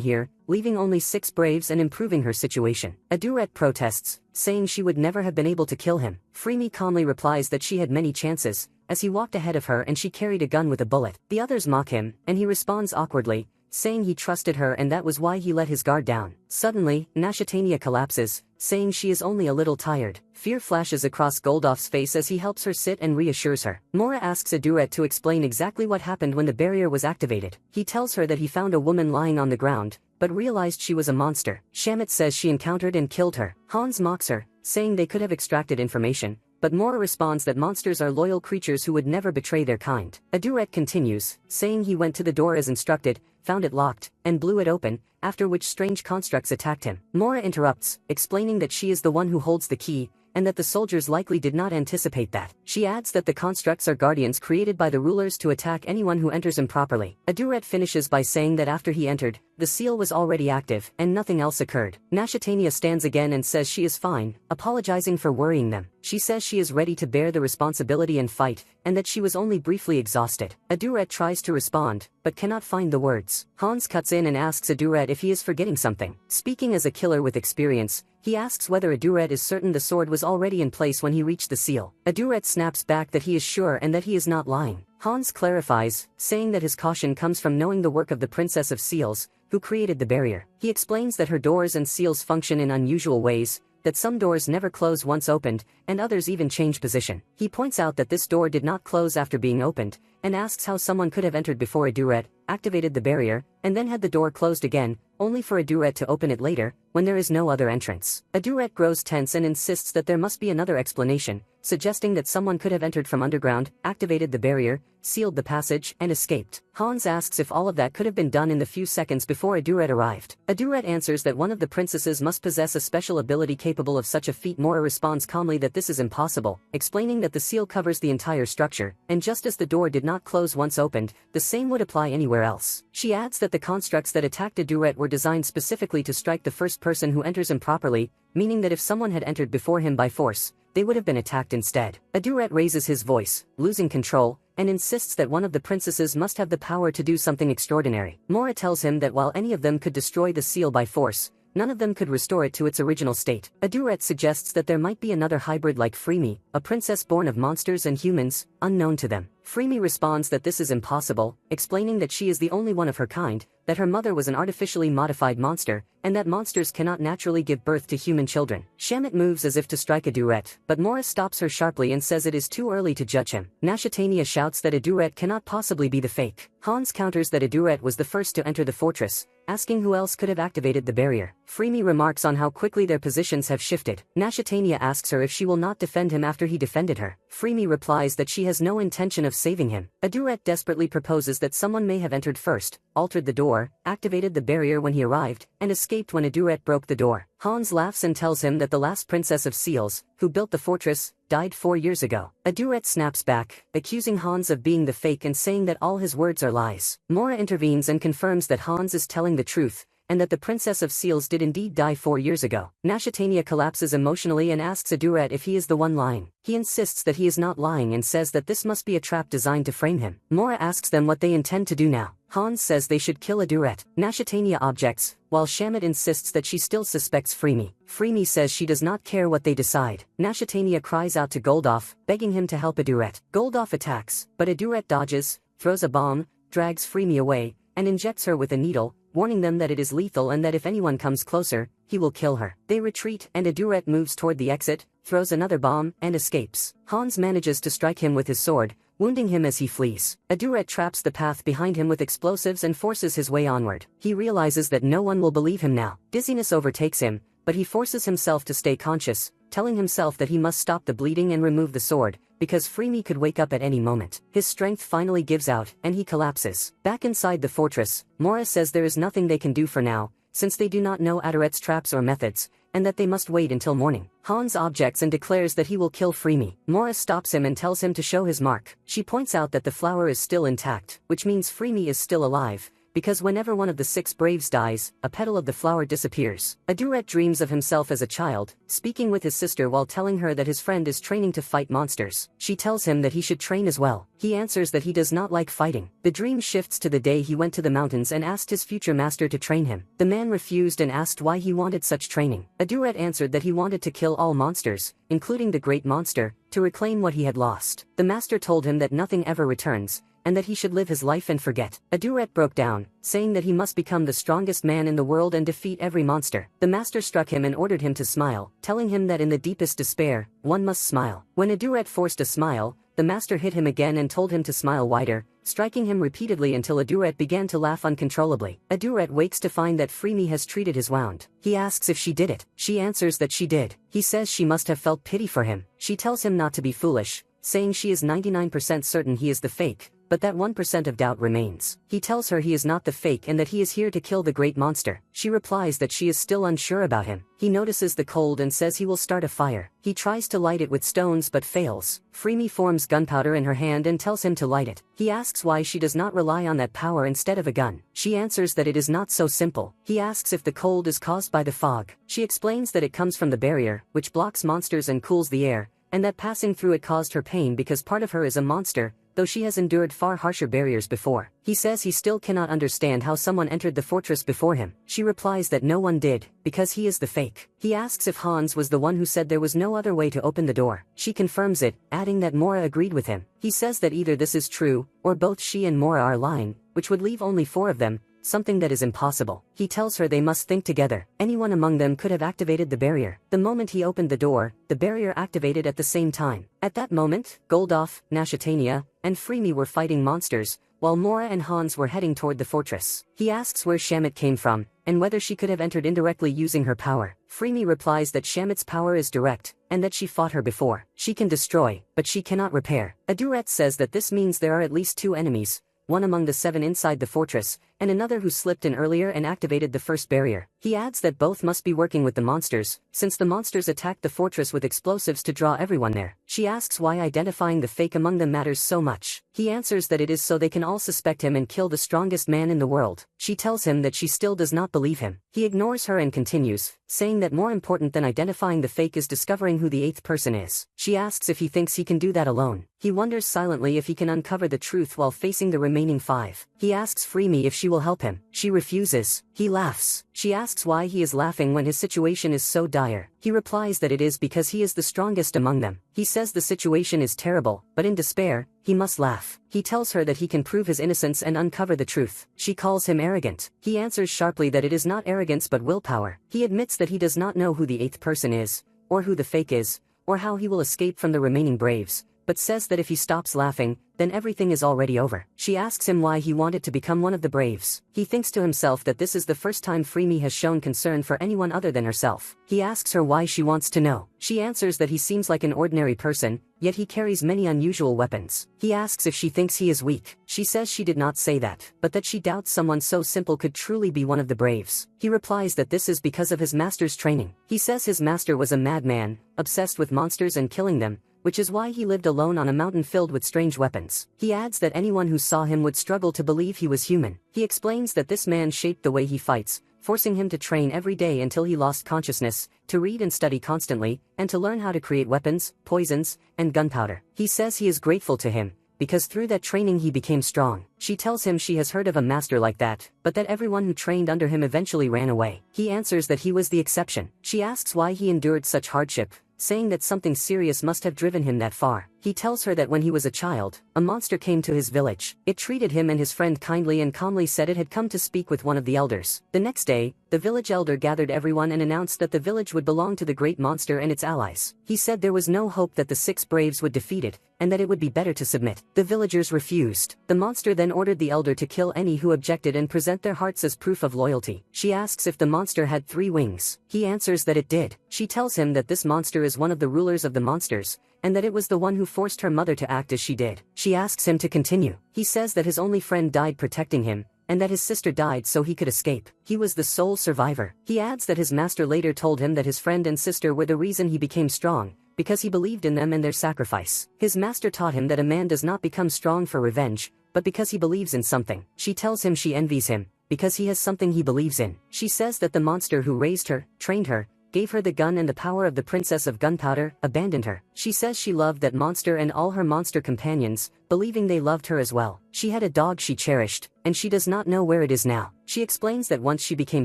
here, leaving only 6 braves and improving her situation. Aduret protests, saying she would never have been able to kill him. Freemy calmly replies that she had many chances, as he walked ahead of her and she carried a gun with a bullet. The others mock him, and he responds awkwardly, saying he trusted her and that was why he let his guard down. Suddenly, Nashatania collapses, saying she is only a little tired. Fear flashes across Goldhoff's face as he helps her sit and reassures her. Mora asks Aduret to explain exactly what happened when the barrier was activated. He tells her that he found a woman lying on the ground, but realized she was a monster. Shamit says she encountered and killed her. Hans mocks her, saying they could have extracted information, but Mora responds that monsters are loyal creatures who would never betray their kind. Aduret continues, saying he went to the door as instructed, found it locked, and blew it open, after which strange constructs attacked him. Mora interrupts, explaining that she is the one who holds the key, and that the soldiers likely did not anticipate that. She adds that the constructs are guardians created by the rulers to attack anyone who enters improperly. Aduret finishes by saying that after he entered, the seal was already active, and nothing else occurred. Nashatania stands again and says she is fine, apologizing for worrying them. She says she is ready to bear the responsibility and fight, and that she was only briefly exhausted. Aduret tries to respond, but cannot find the words. Hans cuts in and asks Aduret if he is forgetting something. Speaking as a killer with experience, he asks whether Aduret is certain the sword was already in place when he reached the seal. Aduret snaps back that he is sure and that he is not lying. Hans clarifies, saying that his caution comes from knowing the work of the Princess of Seals, who created the barrier. He explains that her doors and seals function in unusual ways, that some doors never close once opened, and others even change position. He points out that this door did not close after being opened, and asks how someone could have entered before Aduret activated the barrier, and then had the door closed again, only for Aduret to open it later, when there is no other entrance. Aduret grows tense and insists that there must be another explanation, suggesting that someone could have entered from underground, activated the barrier, sealed the passage, and escaped. Hans asks if all of that could have been done in the few seconds before Aduret arrived. Aduret answers that one of the princesses must possess a special ability capable of such a feat. Mora responds calmly that this is impossible, explaining that the seal covers the entire structure, and just as the door did not close once opened, the same would apply anywhere else. She adds that the constructs that attacked Aduret were designed specifically to strike the first person who enters improperly, meaning that if someone had entered before him by force, they would have been attacked instead. Aduret raises his voice, losing control, and insists that one of the princesses must have the power to do something extraordinary. Mora tells him that while any of them could destroy the seal by force, none of them could restore it to its original state. Aduret suggests that there might be another hybrid like Freemy, a princess born of monsters and humans, unknown to them. Freemy responds that this is impossible, explaining that she is the only one of her kind, that her mother was an artificially modified monster, and that monsters cannot naturally give birth to human children. Shamit moves as if to strike Aduret, but Mora stops her sharply and says it is too early to judge him. Nashatania shouts that Aduret cannot possibly be the fake. Hans counters that Aduret was the first to enter the fortress, asking who else could have activated the barrier. Freemy remarks on how quickly their positions have shifted. Nashatania asks her if she will not defend him after he defended her. Freemy replies that she has no intention of saving him. Aduret desperately proposes that someone may have entered first, altered the door, activated the barrier when he arrived, and escaped when Aduret broke the door. Hans laughs and tells him that the last princess of Seals, who built the fortress, died 4 years ago. Aduret snaps back, accusing Hans of being the fake and saying that all his words are lies. Mora intervenes and confirms that Hans is telling the truth, and that the Princess of Seals did indeed die 4 years ago. Nashatania collapses emotionally and asks Aduret if he is the one lying. He insists that he is not lying and says that this must be a trap designed to frame him. Mora asks them what they intend to do now. Hans says they should kill Aduret. Nashatania objects, while Shamit insists that she still suspects Freemy. Freemy says she does not care what they decide. Nashatania cries out to Goldhoff, begging him to help Aduret. Goldhoff attacks, but Aduret dodges, throws a bomb, drags Freemy away, and injects her with a needle, warning them that it is lethal and that if anyone comes closer, he will kill her. They retreat and Aduret moves toward the exit, throws another bomb, and escapes. Hans manages to strike him with his sword, wounding him as he flees. Aduret traps the path behind him with explosives and forces his way onward. He realizes that no one will believe him now. Dizziness overtakes him, but he forces himself to stay conscious, telling himself that he must stop the bleeding and remove the sword, because Freemy could wake up at any moment. His strength finally gives out, and he collapses. Back inside the fortress, Mora says there is nothing they can do for now, since they do not know Adorette's traps or methods, and that they must wait until morning. Hans objects and declares that he will kill Freemy. Mora stops him and tells him to show his mark. She points out that the flower is still intact, which means Freemy is still alive, because whenever one of the 6 braves dies, a petal of the flower disappears. Adurette dreams of himself as a child, speaking with his sister while telling her that his friend is training to fight monsters. She tells him that he should train as well. He answers that he does not like fighting. The dream shifts to the day he went to the mountains and asked his future master to train him. The man refused and asked why he wanted such training. Adurette answered that he wanted to kill all monsters, including the great monster, to reclaim what he had lost. The master told him that nothing ever returns, and that he should live his life and forget. Adurette broke down, saying that he must become the strongest man in the world and defeat every monster. The master struck him and ordered him to smile, telling him that in the deepest despair, one must smile. When Adurette forced a smile, the master hit him again and told him to smile wider, striking him repeatedly until Adurette began to laugh uncontrollably. Adurette wakes to find that Freemy has treated his wound. He asks if she did it. She answers that she did. He says she must have felt pity for him. She tells him not to be foolish, saying she is 99% certain he is the fake, but that 1% of doubt remains. He tells her he is not the fake and that he is here to kill the great monster. She replies that she is still unsure about him. He notices the cold and says he will start a fire. He tries to light it with stones but fails. Freemy forms gunpowder in her hand and tells him to light it. He asks why she does not rely on that power instead of a gun. She answers that it is not so simple. He asks if the cold is caused by the fog. She explains that it comes from the barrier, which blocks monsters and cools the air, and that passing through it caused her pain because part of her is a monster, though she has endured far harsher barriers before. He says he still cannot understand how someone entered the fortress before him. She replies that no one did, because he is the fake. He asks if Hans was the one who said there was no other way to open the door. She confirms it, adding that Mora agreed with him. He says that either this is true, or both she and Mora are lying, which would leave only 4 of them, something that is impossible. He tells her they must think together. Anyone among them could have activated the barrier. The moment he opened the door, the barrier activated at the same time. At that moment, Goldoff, Nashatania, and Freemy were fighting monsters, while Mora and Hans were heading toward the fortress. He asks where Shamit came from, and whether she could have entered indirectly using her power. Freemy replies that Shamit's power is direct, and that she fought her before. She can destroy, but she cannot repair. Adurette says that this means there are at least 2 enemies, one among the 7 inside the fortress, and another who slipped in earlier and activated the first barrier. He adds that both must be working with the monsters, since the monsters attacked the fortress with explosives to draw everyone there. She asks why identifying the fake among them matters so much. He answers that it is so they can all suspect him and kill the strongest man in the world. She tells him that she still does not believe him. He ignores her and continues, saying that more important than identifying the fake is discovering who the 8th person is. She asks if he thinks he can do that alone. He wonders silently if he can uncover the truth while facing the remaining 5. He asks Freemy if she will help him. She refuses. He laughs. She asks why he is laughing when his situation is so dire. He replies that it is because he is the strongest among them. He says the situation is terrible, but in despair, he must laugh. He tells her that he can prove his innocence and uncover the truth. She calls him arrogant. He answers sharply that it is not arrogance but willpower. He admits that he does not know who the 8th person is, or who the fake is, or how he will escape from the remaining braves, but says that if he stops laughing, then everything is already over. She asks him why he wanted to become one of the braves. He thinks to himself that this is the first time Freemy has shown concern for anyone other than herself. He asks her why she wants to know. She answers that he seems like an ordinary person, yet he carries many unusual weapons. He asks if she thinks he is weak. She says she did not say that, but that she doubts someone so simple could truly be one of the braves. He replies that this is because of his master's training. He says his master was a madman, obsessed with monsters and killing them, which is why he lived alone on a mountain filled with strange weapons. He adds that anyone who saw him would struggle to believe he was human. He explains that this man shaped the way he fights, forcing him to train every day until he lost consciousness, to read and study constantly, and to learn how to create weapons, poisons, and gunpowder. He says he is grateful to him, because through that training he became strong. She tells him she has heard of a master like that, but that everyone who trained under him eventually ran away. He answers that he was the exception. She asks why he endured such hardship, saying that something serious must have driven him that far. He tells her that when he was a child, a monster came to his village. It treated him and his friend kindly and calmly said it had come to speak with one of the elders. The next day, the village elder gathered everyone and announced that the village would belong to the great monster and its allies. He said there was no hope that the 6 braves would defeat it, and that it would be better to submit. The villagers refused. The monster then ordered the elder to kill any who objected and present their hearts as proof of loyalty. She asks if the monster had 3 wings. He answers that it did. She tells him that this monster is one of the rulers of the monsters, and that it was the one who forced her mother to act as she did. She asks him to continue. He says that his only friend died protecting him, and that his sister died so he could escape. He was the sole survivor. He adds that his master later told him that his friend and sister were the reason he became strong, because he believed in them and their sacrifice. His master taught him that a man does not become strong for revenge, but because he believes in something. She tells him she envies him, because he has something he believes in. She says that the monster who raised her, trained her, gave her the gun and the power of the princess of gunpowder, abandoned her. She says she loved that monster and all her monster companions, believing they loved her as well. She had a dog she cherished, and she does not know where it is now. She explains that once she became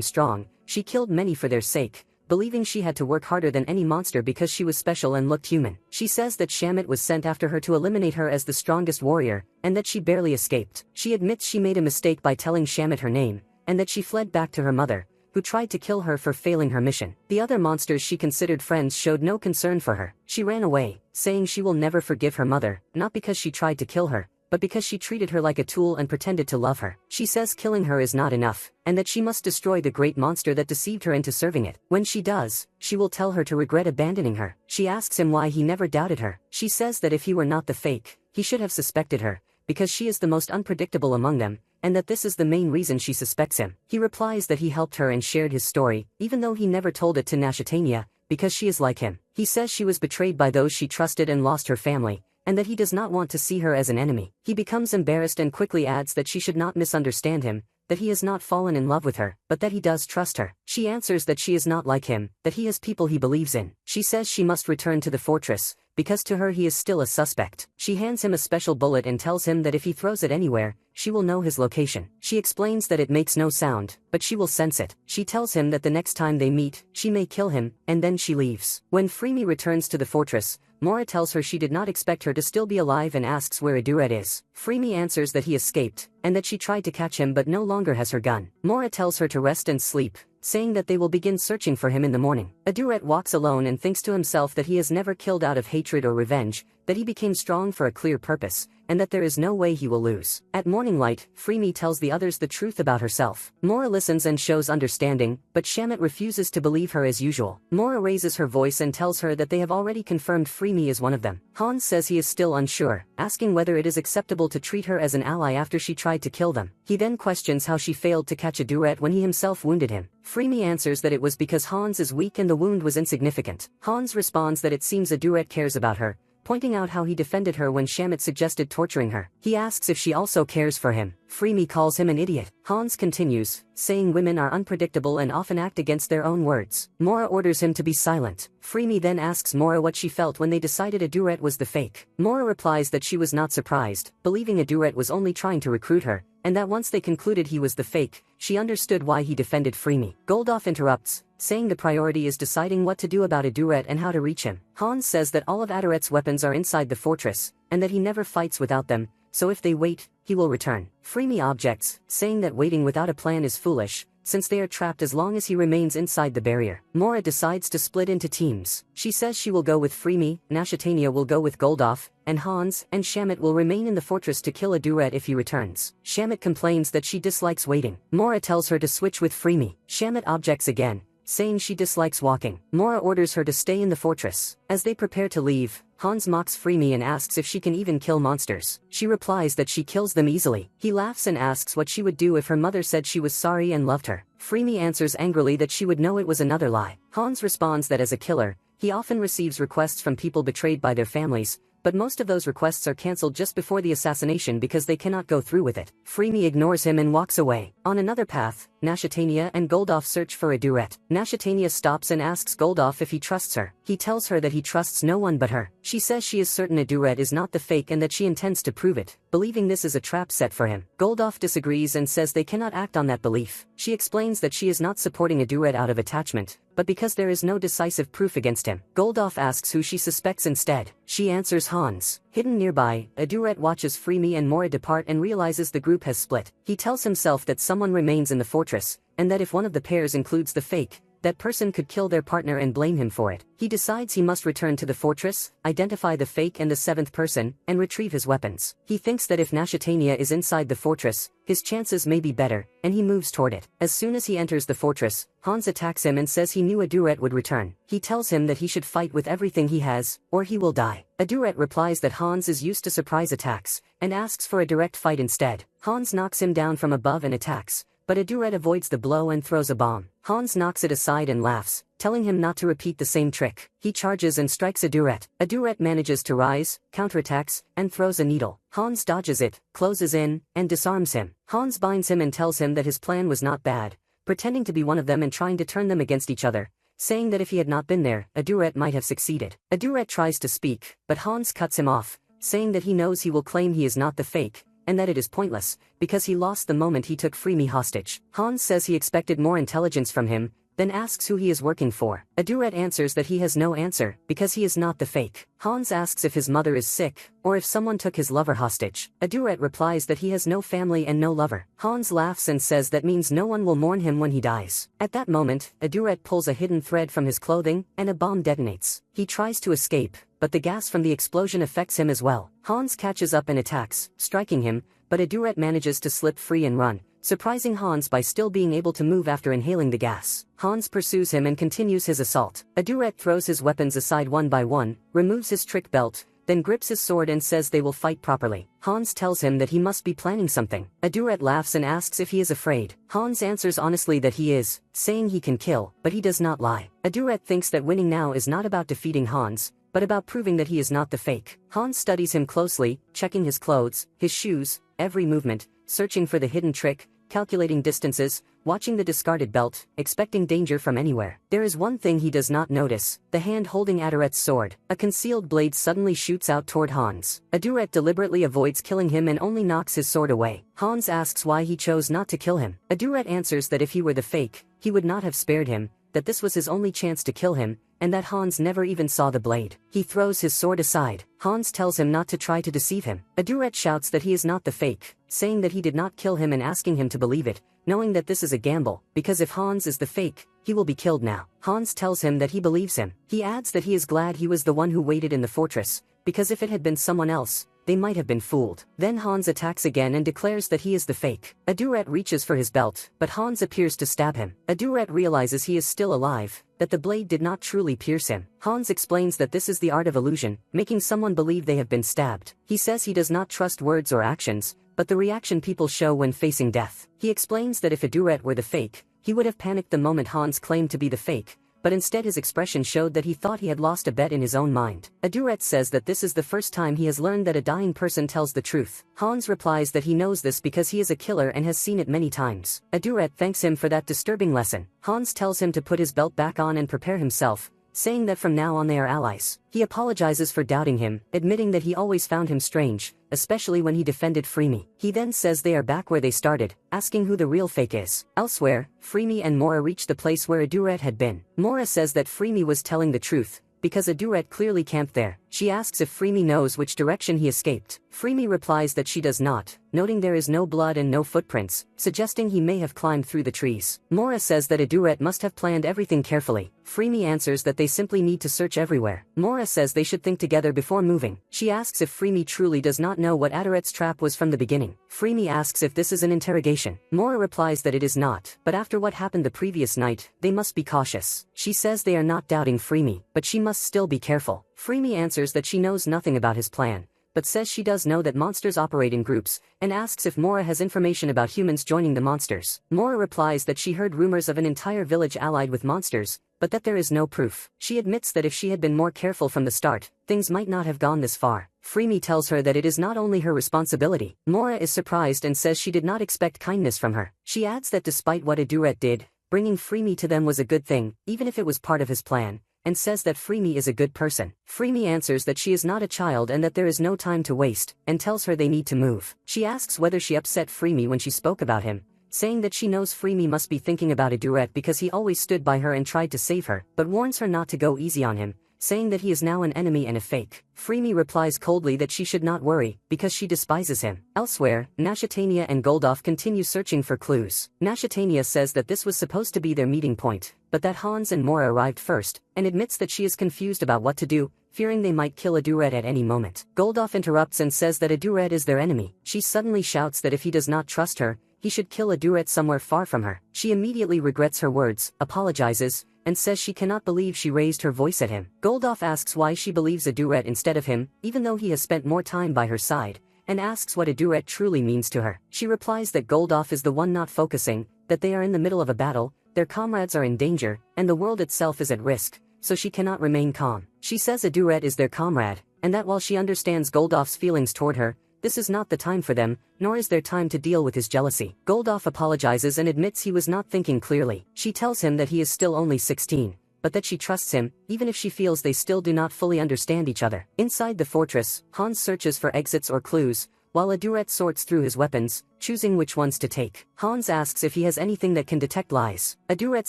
strong, she killed many for their sake, believing she had to work harder than any monster because she was special and looked human. She says that Shamit was sent after her to eliminate her as the strongest warrior, and that she barely escaped. She admits she made a mistake by telling Shamit her name, and that she fled back to her mother, who tried to kill her for failing her mission. The other monsters she considered friends showed no concern for her. She ran away, saying she will never forgive her mother, not because she tried to kill her, but because she treated her like a tool and pretended to love her. She says killing her is not enough, and that she must destroy the great monster that deceived her into serving it. When she does, she will tell her to regret abandoning her. She asks him why he never doubted her. She says that if he were not the fake, he should have suspected her, because she is the most unpredictable among them, and that this is the main reason she suspects him. He replies that he helped her and shared his story, even though he never told it to Nashatania, because she is like him. He says she was betrayed by those she trusted and lost her family, and that he does not want to see her as an enemy. He becomes embarrassed and quickly adds that she should not misunderstand him, that he has not fallen in love with her, but that he does trust her. She answers that she is not like him, that he has people he believes in. She says she must return to the fortress, because to her he is still a suspect. She hands him a special bullet and tells him that if he throws it anywhere, she will know his location. She explains that it makes no sound, but she will sense it. She tells him that the next time they meet, she may kill him, and then she leaves. When Freemy returns to the fortress, Mora tells her she did not expect her to still be alive and asks where Aduret is. Freemy answers that he escaped, and that she tried to catch him but no longer has her gun. Mora tells her to rest and sleep, saying that they will begin searching for him in the morning. Aduret walks alone and thinks to himself that he has never killed out of hatred or revenge, that he became strong for a clear purpose, and that there is no way he will lose. At morning light, Freemy tells the others the truth about herself. Mora listens and shows understanding, but Shamit refuses to believe her as usual. Mora raises her voice and tells her that they have already confirmed Freemy is one of them. Hans says he is still unsure, asking whether it is acceptable to treat her as an ally after she tried to kill them. He then questions how she failed to catch Aduret when he himself wounded him. Freemy answers that it was because Hans is weak and the wound was insignificant. Hans responds that it seems Aduret cares about her, pointing out how he defended her when Shamit suggested torturing her. He asks if she also cares for him. Freemy calls him an idiot. Hans continues, saying women are unpredictable and often act against their own words. Mora orders him to be silent. Freemy then asks Mora what she felt when they decided Aduret was the fake. Mora replies that she was not surprised, believing Aduret was only trying to recruit her, and that once they concluded he was the fake, she understood why he defended Freemy. Goldoff interrupts, saying the priority is deciding what to do about Aduret and how to reach him. Hans says that all of Aduret's weapons are inside the fortress, and that he never fights without them, so if they wait, he will return. Freemy objects, saying that waiting without a plan is foolish, since they are trapped as long as he remains inside the barrier. Mora decides to split into teams. She says she will go with Freemy, Nashatania will go with Goldoff, and Hans and Shamit will remain in the fortress to kill Aduret if he returns. Shamit complains that she dislikes waiting. Mora tells her to switch with Freemy. Shamit objects again, saying she dislikes walking. Mora orders her to stay in the fortress. As they prepare to leave, Hans mocks Freemy and asks if she can even kill monsters. She replies that she kills them easily. He laughs and asks what she would do if her mother said she was sorry and loved her. Freemy answers angrily that she would know it was another lie. Hans responds that as a killer, he often receives requests from people betrayed by their families, but most of those requests are cancelled just before the assassination because they cannot go through with it. Freemy ignores him and walks away. On another path, Nashatania and Goldoff search for Aduret. Nashatania stops and asks Goldoff if he trusts her. He tells her that he trusts no one but her. She says she is certain Aduret is not the fake and that she intends to prove it, believing this is a trap set for him. Goldoff disagrees and says they cannot act on that belief. She explains that she is not supporting Aduret out of attachment, but because there is no decisive proof against him. Goldoff asks who she suspects instead. She answers Hans. Hidden nearby, Aduret watches Freemy and Mora depart and realizes the group has split. He tells himself that someone remains in the fortress, and that if one of the pairs includes the fake, that person could kill their partner and blame him for it. He decides he must return to the fortress, identify the fake and the seventh person, and retrieve his weapons. He thinks that if Nashatania is inside the fortress, his chances may be better, and he moves toward it. As soon as he enters the fortress, Hans attacks him and says he knew Aduret would return. He tells him that he should fight with everything he has, or he will die. Aduret replies that Hans is used to surprise attacks, and asks for a direct fight instead. Hans knocks him down from above and attacks, but Aduret avoids the blow and throws a bomb. Hans knocks it aside and laughs, telling him not to repeat the same trick. He charges and strikes Aduret. Aduret manages to rise, counterattacks, and throws a needle. Hans dodges it, closes in, and disarms him. Hans binds him and tells him that his plan was not bad, pretending to be one of them and trying to turn them against each other, saying that if he had not been there, Aduret might have succeeded. Aduret tries to speak, but Hans cuts him off, saying that he knows he will claim he is not the fake, and that it is pointless, because he lost the moment he took Freemy hostage. Hans says he expected more intelligence from him, then asks who he is working for. Aduret answers that he has no answer, because he is not the fake. Hans asks if his mother is sick, or if someone took his lover hostage. Aduret replies that he has no family and no lover. Hans laughs and says that means no one will mourn him when he dies. At that moment, Aduret pulls a hidden thread from his clothing, and a bomb detonates. He tries to escape, but the gas from the explosion affects him as well. Hans catches up and attacks, striking him, but Aduret manages to slip free and run, surprising Hans by still being able to move after inhaling the gas. Hans pursues him and continues his assault. Aduret throws his weapons aside one by one, removes his trick belt, then grips his sword and says they will fight properly. Hans tells him that he must be planning something. Aduret laughs and asks if he is afraid. Hans answers honestly that he is, saying he can kill, but he does not lie. Aduret thinks that winning now is not about defeating Hans, but about proving that he is not the fake. Hans studies him closely, checking his clothes, his shoes, every movement, searching for the hidden trick, calculating distances, watching the discarded belt, expecting danger from anywhere. There is one thing he does not notice: the hand holding Aduret's sword. A concealed blade suddenly shoots out toward Hans. Aduret deliberately avoids killing him and only knocks his sword away. Hans asks why he chose not to kill him. Aduret answers that if he were the fake, he would not have spared him, that this was his only chance to kill him, and that Hans never even saw the blade. He throws his sword aside. Hans tells him not to try to deceive him. Aduret shouts that he is not the fake, saying that he did not kill him and asking him to believe it, knowing that this is a gamble, because if Hans is the fake, he will be killed now. Hans tells him that he believes him. He adds that he is glad he was the one who waited in the fortress, because if it had been someone else, they might have been fooled. Then Hans attacks again and declares that he is the fake. Aduret reaches for his belt, but Hans appears to stab him. Aduret realizes he is still alive, that the blade did not truly pierce him. Hans explains that this is the art of illusion, making someone believe they have been stabbed. He says he does not trust words or actions, but the reaction people show when facing death. He explains that if Aduret were the fake, he would have panicked the moment Hans claimed to be the fake, but instead his expression showed that he thought he had lost a bet in his own mind. Aduret says that this is the first time he has learned that a dying person tells the truth. Hans replies that he knows this because he is a killer and has seen it many times. Aduret thanks him for that disturbing lesson. Hans tells him to put his belt back on and prepare himself, saying that from now on they are allies. He apologizes for doubting him, admitting that he always found him strange, especially when he defended Freemy. He then says they are back where they started, asking who the real fake is. Elsewhere, Freemy and Mora reach the place where Aduret had been. Mora says that Freemy was telling the truth, because Aduret clearly camped there. She asks if Freemy knows which direction he escaped. Freemy replies that she does not, noting there is no blood and no footprints, suggesting he may have climbed through the trees. Mora says that Aduret must have planned everything carefully. Freemy answers that they simply need to search everywhere. Mora says they should think together before moving. She asks if Freemy truly does not know what Aduret's trap was from the beginning. Freemy asks if this is an interrogation. Mora replies that it is not, but after what happened the previous night, they must be cautious. She says they are not doubting Freemy, but she must still be careful. Freemy answers that she knows nothing about his plan, but says she does know that monsters operate in groups, and asks if Mora has information about humans joining the monsters. Mora replies that she heard rumors of an entire village allied with monsters, but that there is no proof. She admits that if she had been more careful from the start, things might not have gone this far. Freemy tells her that it is not only her responsibility. Mora is surprised and says she did not expect kindness from her. She adds that despite what Aduret did, bringing Freemy to them was a good thing, even if it was part of his plan, and says that Freemy is a good person. Freemy answers that she is not a child and that there is no time to waste, and tells her they need to move. She asks whether she upset Freemy when she spoke about him, saying that she knows Freemy must be thinking about Aduret because he always stood by her and tried to save her, but warns her not to go easy on him, saying that he is now an enemy and a fake. Freemy replies coldly that she should not worry, because she despises him. Elsewhere, Nashitania and Goldoff continue searching for clues. Nashitania says that this was supposed to be their meeting point, but that Hans and Mora arrived first, and admits that she is confused about what to do, fearing they might kill Aduret at any moment. Goldoff interrupts and says that Aduret is their enemy. She suddenly shouts that if he does not trust her, he should kill Aduret somewhere far from her. She immediately regrets her words, apologizes, and says she cannot believe she raised her voice at him. Goldoff asks why she believes Aduret instead of him, even though he has spent more time by her side, and asks what Aduret truly means to her. She replies that Goldoff is the one not focusing, that they are in the middle of a battle, their comrades are in danger, and the world itself is at risk, so she cannot remain calm. She says Aduret is their comrade, and that while she understands Goldoff's feelings toward her, this is not the time for them, nor is there time to deal with his jealousy. Goldoff apologizes and admits he was not thinking clearly. She tells him that he is still only 16, but that she trusts him, even if she feels they still do not fully understand each other. Inside the fortress, Hans searches for exits or clues, while Aduret sorts through his weapons, choosing which ones to take. Hans asks if he has anything that can detect lies. Aduret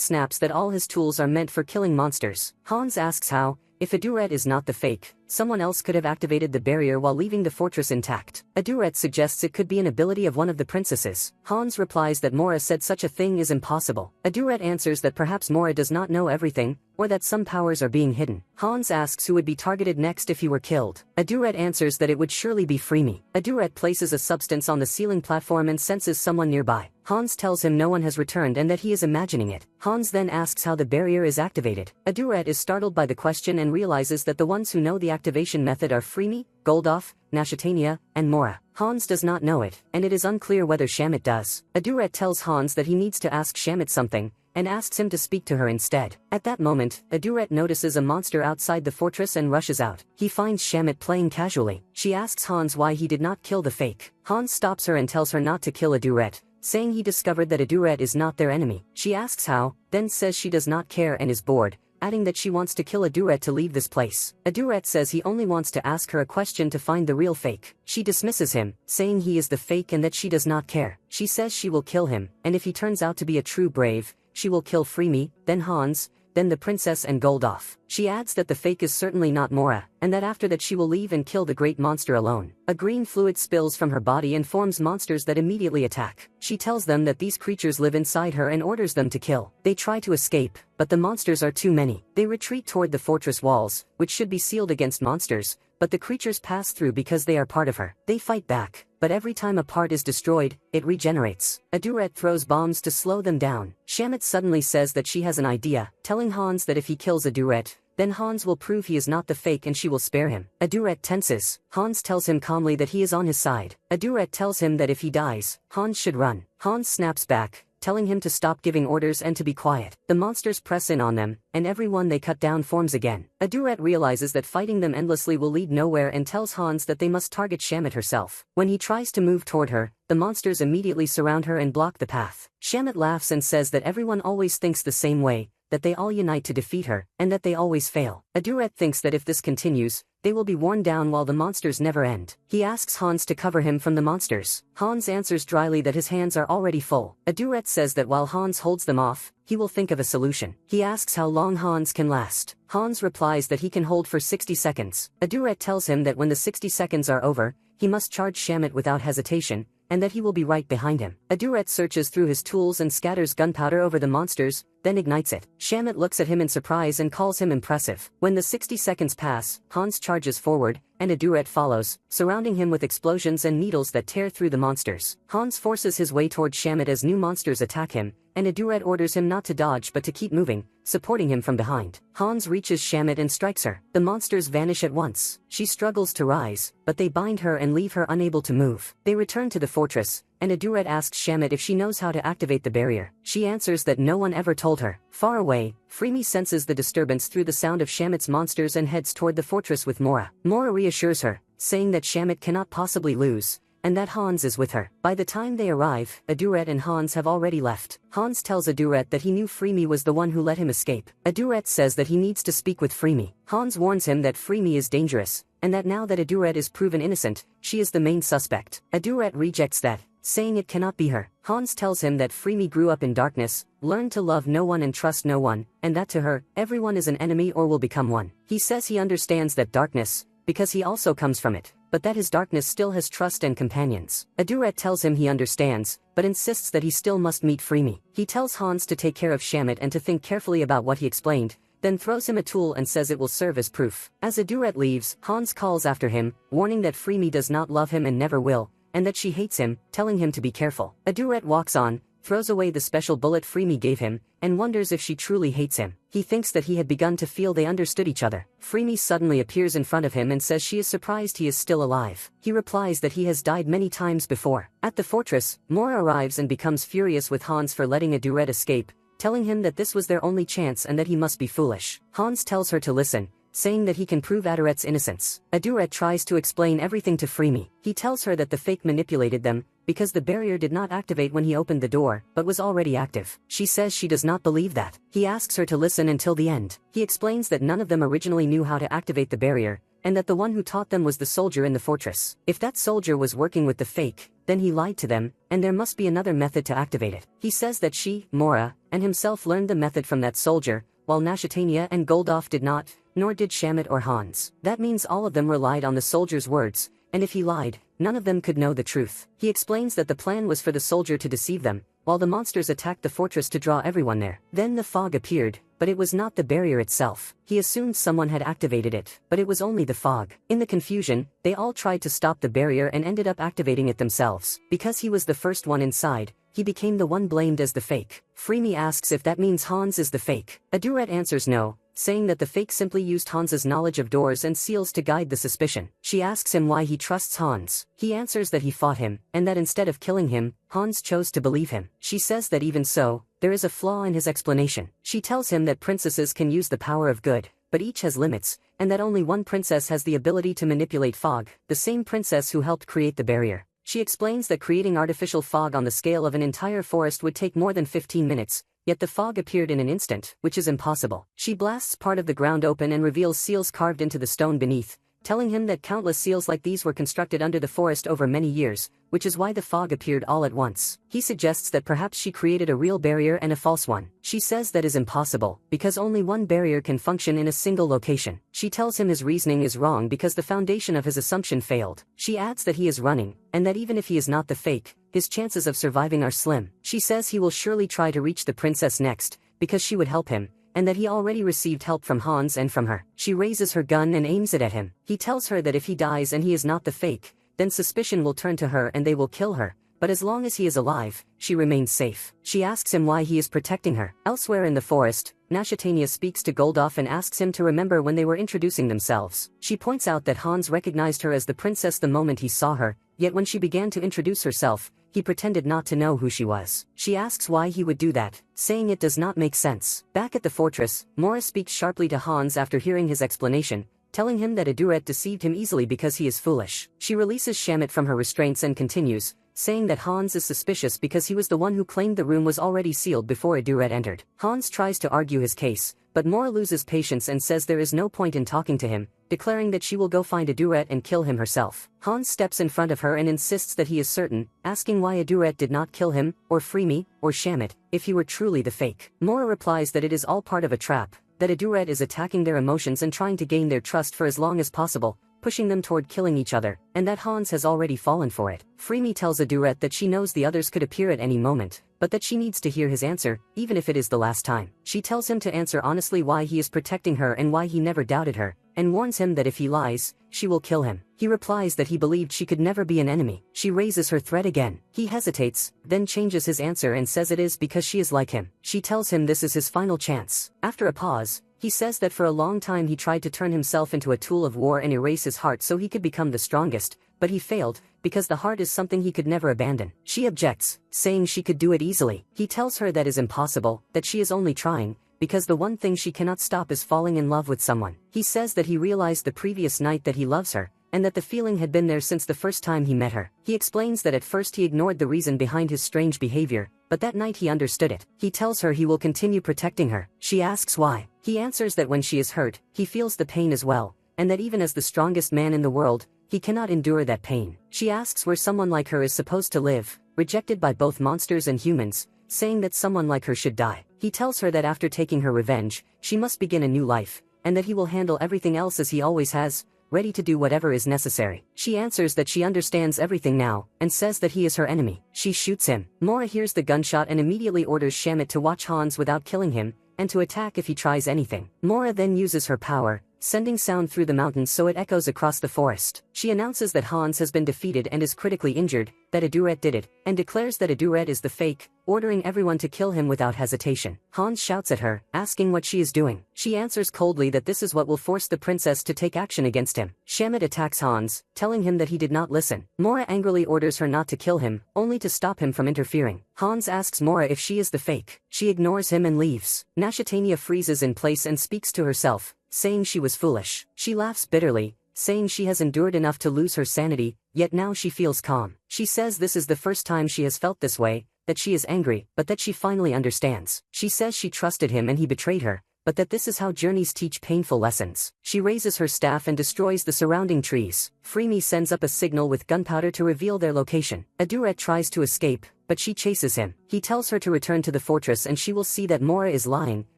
snaps that all his tools are meant for killing monsters. Hans asks how, if Aduret is not the fake, someone else could have activated the barrier while leaving the fortress intact. Aduret suggests it could be an ability of one of the princesses. Hans replies that Mora said such a thing is impossible. Aduret answers that perhaps Mora does not know everything, or that some powers are being hidden. Hans asks who would be targeted next if he were killed. Aduret answers that it would surely be Freemy. Aduret places a substance on the ceiling platform and senses someone nearby. Hans tells him no one has returned and that he is imagining it. Hans then asks how the barrier is activated. Aduret is startled by the question and realizes that the ones who know the activation method are Freemy, Goldoff, Nashitania, and Mora. Hans does not know it, and it is unclear whether Shamit does. Aduret tells Hans that he needs to ask Shamit something, and asks him to speak to her instead. At that moment, Aduret notices a monster outside the fortress and rushes out. He finds Shamit playing casually. She asks Hans why he did not kill the fake. Hans stops her and tells her not to kill Aduret, saying he discovered that Aduret is not their enemy. She asks how, then says she does not care and is bored, adding that she wants to kill Aduret to leave this place. Aduret says he only wants to ask her a question to find the real fake. She dismisses him, saying he is the fake and that she does not care. She says she will kill him, and if he turns out to be a true brave, she will kill Freemy, then Hans, then the princess and Goldoff. She adds that the fake is certainly not Mora, and that after that she will leave and kill the great monster alone. A green fluid spills from her body and forms monsters that immediately attack. She tells them that these creatures live inside her and orders them to kill. They try to escape, but the monsters are too many. They retreat toward the fortress walls, which should be sealed against monsters, but the creatures pass through because they are part of her. They fight back, but every time a part is destroyed, it regenerates. Aduret throws bombs to slow them down. Shamit suddenly says that she has an idea, telling Hans that if he kills Aduret, then Hans will prove he is not the fake and she will spare him. Aduret tenses. Hans tells him calmly that he is on his side. Aduret tells him that if he dies, Hans should run. Hans snaps back, telling him to stop giving orders and to be quiet. The monsters press in on them, and everyone they cut down forms again. Aduret realizes that fighting them endlessly will lead nowhere and tells Hans that they must target Shamit herself. When he tries to move toward her, the monsters immediately surround her and block the path. Shamit laughs and says that everyone always thinks the same way, that they all unite to defeat her, and that they always fail. Aduret thinks that if this continues, they will be worn down while the monsters never end. He asks Hans to cover him from the monsters. Hans answers dryly that his hands are already full. Aduret says that while Hans holds them off, he will think of a solution. He asks how long Hans can last. Hans replies that he can hold for 60 seconds. Aduret tells him that when the 60 seconds are over, he must charge Shamit without hesitation, and that he will be right behind him. Aduret searches through his tools and scatters gunpowder over the monsters, then ignites it. Shamit looks at him in surprise and calls him impressive. When the 60 seconds pass, Hans charges forward, and Aduret follows, surrounding him with explosions and needles that tear through the monsters. Hans forces his way toward Shamit as new monsters attack him, and Aduret orders him not to dodge but to keep moving, supporting him from behind. Hans reaches Shamit and strikes her. The monsters vanish at once. She struggles to rise, but they bind her and leave her unable to move. They return to the fortress, and Aduret asks Shamit if she knows how to activate the barrier. She answers that no one ever told her. Far away, Freemy senses the disturbance through the sound of Shamit's monsters and heads toward the fortress with Mora. Mora reassures her, saying that Shamit cannot possibly lose, and that Hans is with her. By the time they arrive, Aduret and Hans have already left. Hans tells Aduret that he knew Freemy was the one who let him escape. Aduret says that he needs to speak with Freemy. Hans warns him that Freemy is dangerous, and that now that Aduret is proven innocent, she is the main suspect. Aduret rejects that, saying it cannot be her. Hans tells him that Freemy grew up in darkness, learned to love no one and trust no one, and that to her, everyone is an enemy or will become one. He says he understands that darkness, because he also comes from it, but that his darkness still has trust and companions. Aduret tells him he understands, but insists that he still must meet Freemy. He tells Hans to take care of Shamit and to think carefully about what he explained, then throws him a tool and says it will serve as proof. As Aduret leaves, Hans calls after him, warning that Freemy does not love him and never will, and that she hates him, telling him to be careful. Aduret walks on, throws away the special bullet Freemy gave him, and wonders if she truly hates him. He thinks that he had begun to feel they understood each other. Freemy suddenly appears in front of him and says she is surprised he is still alive. He replies that he has died many times before. At the fortress, Mora arrives and becomes furious with Hans for letting Aduret escape, telling him that this was their only chance and that he must be foolish. Hans tells her to listen, saying that he can prove Aduret's innocence. Aduret tries to explain everything to Freemy. He tells her that the fake manipulated them, because the barrier did not activate when he opened the door, but was already active. She says she does not believe that. He asks her to listen until the end. He explains that none of them originally knew how to activate the barrier, and that the one who taught them was the soldier in the fortress. If that soldier was working with the fake, then he lied to them, and there must be another method to activate it. He says that she, Mora, and himself learned the method from that soldier, while Nashitania and Goldoff did not, nor did Shamit or Hans. That means all of them relied on the soldier's words, and if he lied, none of them could know the truth. He explains that the plan was for the soldier to deceive them, while the monsters attacked the fortress to draw everyone there. Then the fog appeared, but it was not the barrier itself. He assumed someone had activated it, but it was only the fog. In the confusion, they all tried to stop the barrier and ended up activating it themselves. Because he was the first one inside, he became the one blamed as the fake. Freemy asks if that means Hans is the fake. Aduret answers no, saying that the fake simply used Hans's knowledge of doors and seals to guide the suspicion. She asks him why he trusts Hans. He answers that he fought him, and that instead of killing him, Hans chose to believe him. She says that even so, there is a flaw in his explanation. She tells him that princesses can use the power of good, but each has limits, and that only one princess has the ability to manipulate fog, the same princess who helped create the barrier. She explains that creating artificial fog on the scale of an entire forest would take more than 15 minutes, yet the fog appeared in an instant, which is impossible. She blasts part of the ground open and reveals seals carved into the stone beneath, telling him that countless seals like these were constructed under the forest over many years, which is why the fog appeared all at once. He suggests that perhaps she created a real barrier and a false one. She says that is impossible, because only one barrier can function in a single location. She tells him his reasoning is wrong because the foundation of his assumption failed. She adds that he is running, and that even if he is not the fake, his chances of surviving are slim. She says he will surely try to reach the princess next, because she would help him, and that he already received help from Hans and from her. She raises her gun and aims it at him. He tells her that if he dies and he is not the fake, then suspicion will turn to her and they will kill her, but as long as he is alive, she remains safe. She asks him why he is protecting her. Elsewhere in the forest, Nashitania speaks to Goldoff and asks him to remember when they were introducing themselves. She points out that Hans recognized her as the princess the moment he saw her, yet when she began to introduce herself, he pretended not to know who she was. She asks why he would do that, saying it does not make sense. Back at the fortress, Mora speaks sharply to Hans after hearing his explanation, telling him that Aduret deceived him easily because he is foolish. She releases Shamit from her restraints and continues, saying that Hans is suspicious because he was the one who claimed the room was already sealed before Aduret entered. Hans tries to argue his case, but Mora loses patience and says there is no point in talking to him, declaring that she will go find Aduret and kill him herself. Hans steps in front of her and insists that he is certain, asking why Aduret did not kill him, or Freemy, or Shamit, if he were truly the fake. Mora replies that it is all part of a trap, that Aduret is attacking their emotions and trying to gain their trust for as long as possible, pushing them toward killing each other, and that Hans has already fallen for it. Freemy tells Aduret that she knows the others could appear at any moment, but that she needs to hear his answer, even if it is the last time. She tells him to answer honestly why he is protecting her and why he never doubted her, and warns him that if he lies, she will kill him. He replies that he believed she could never be an enemy. She raises her threat again. He hesitates, then changes his answer and says it is because she is like him. She tells him this is his final chance. After a pause, he says that for a long time he tried to turn himself into a tool of war and erase his heart so he could become the strongest, but he failed, because the heart is something he could never abandon. She objects, saying she could do it easily. He tells her that is impossible, that she is only trying, because the one thing she cannot stop is falling in love with someone. He says that he realized the previous night that he loves her, and that the feeling had been there since the first time he met her. He explains that at first he ignored the reason behind his strange behavior, but that night he understood it. He tells her he will continue protecting her. She asks why. He answers that when she is hurt, he feels the pain as well, and that even as the strongest man in the world, he cannot endure that pain. She asks where someone like her is supposed to live, rejected by both monsters and humans, saying that someone like her should die. He tells her that after taking her revenge, she must begin a new life, and that he will handle everything else as he always has, ready to do whatever is necessary. She answers that she understands everything now, and says that he is her enemy. She shoots him. Mora hears the gunshot and immediately orders Shamit to watch Hans without killing him, and to attack if he tries anything. Mora then uses her power, sending sound through the mountains so it echoes across the forest. She announces that Hans has been defeated and is critically injured, that Aduret did it, and declares that Aduret is the fake, ordering everyone to kill him without hesitation. Hans shouts at her, asking what she is doing. She answers coldly that this is what will force the princess to take action against him. Shamit attacks Hans, telling him that he did not listen. Mora angrily orders her not to kill him, only to stop him from interfering. Hans asks Mora if she is the fake. She ignores him and leaves. Nashatania freezes in place and speaks to herself, saying she was foolish. She laughs bitterly, saying she has endured enough to lose her sanity, yet now she feels calm. She says this is the first time she has felt this way, that she is angry, but that she finally understands. She says she trusted him and he betrayed her, but that this is how journeys teach painful lessons. She raises her staff and destroys the surrounding trees. Freemy sends up a signal with gunpowder to reveal their location. Aduret tries to escape, but she chases him. He tells her to return to the fortress and she will see that Mora is lying,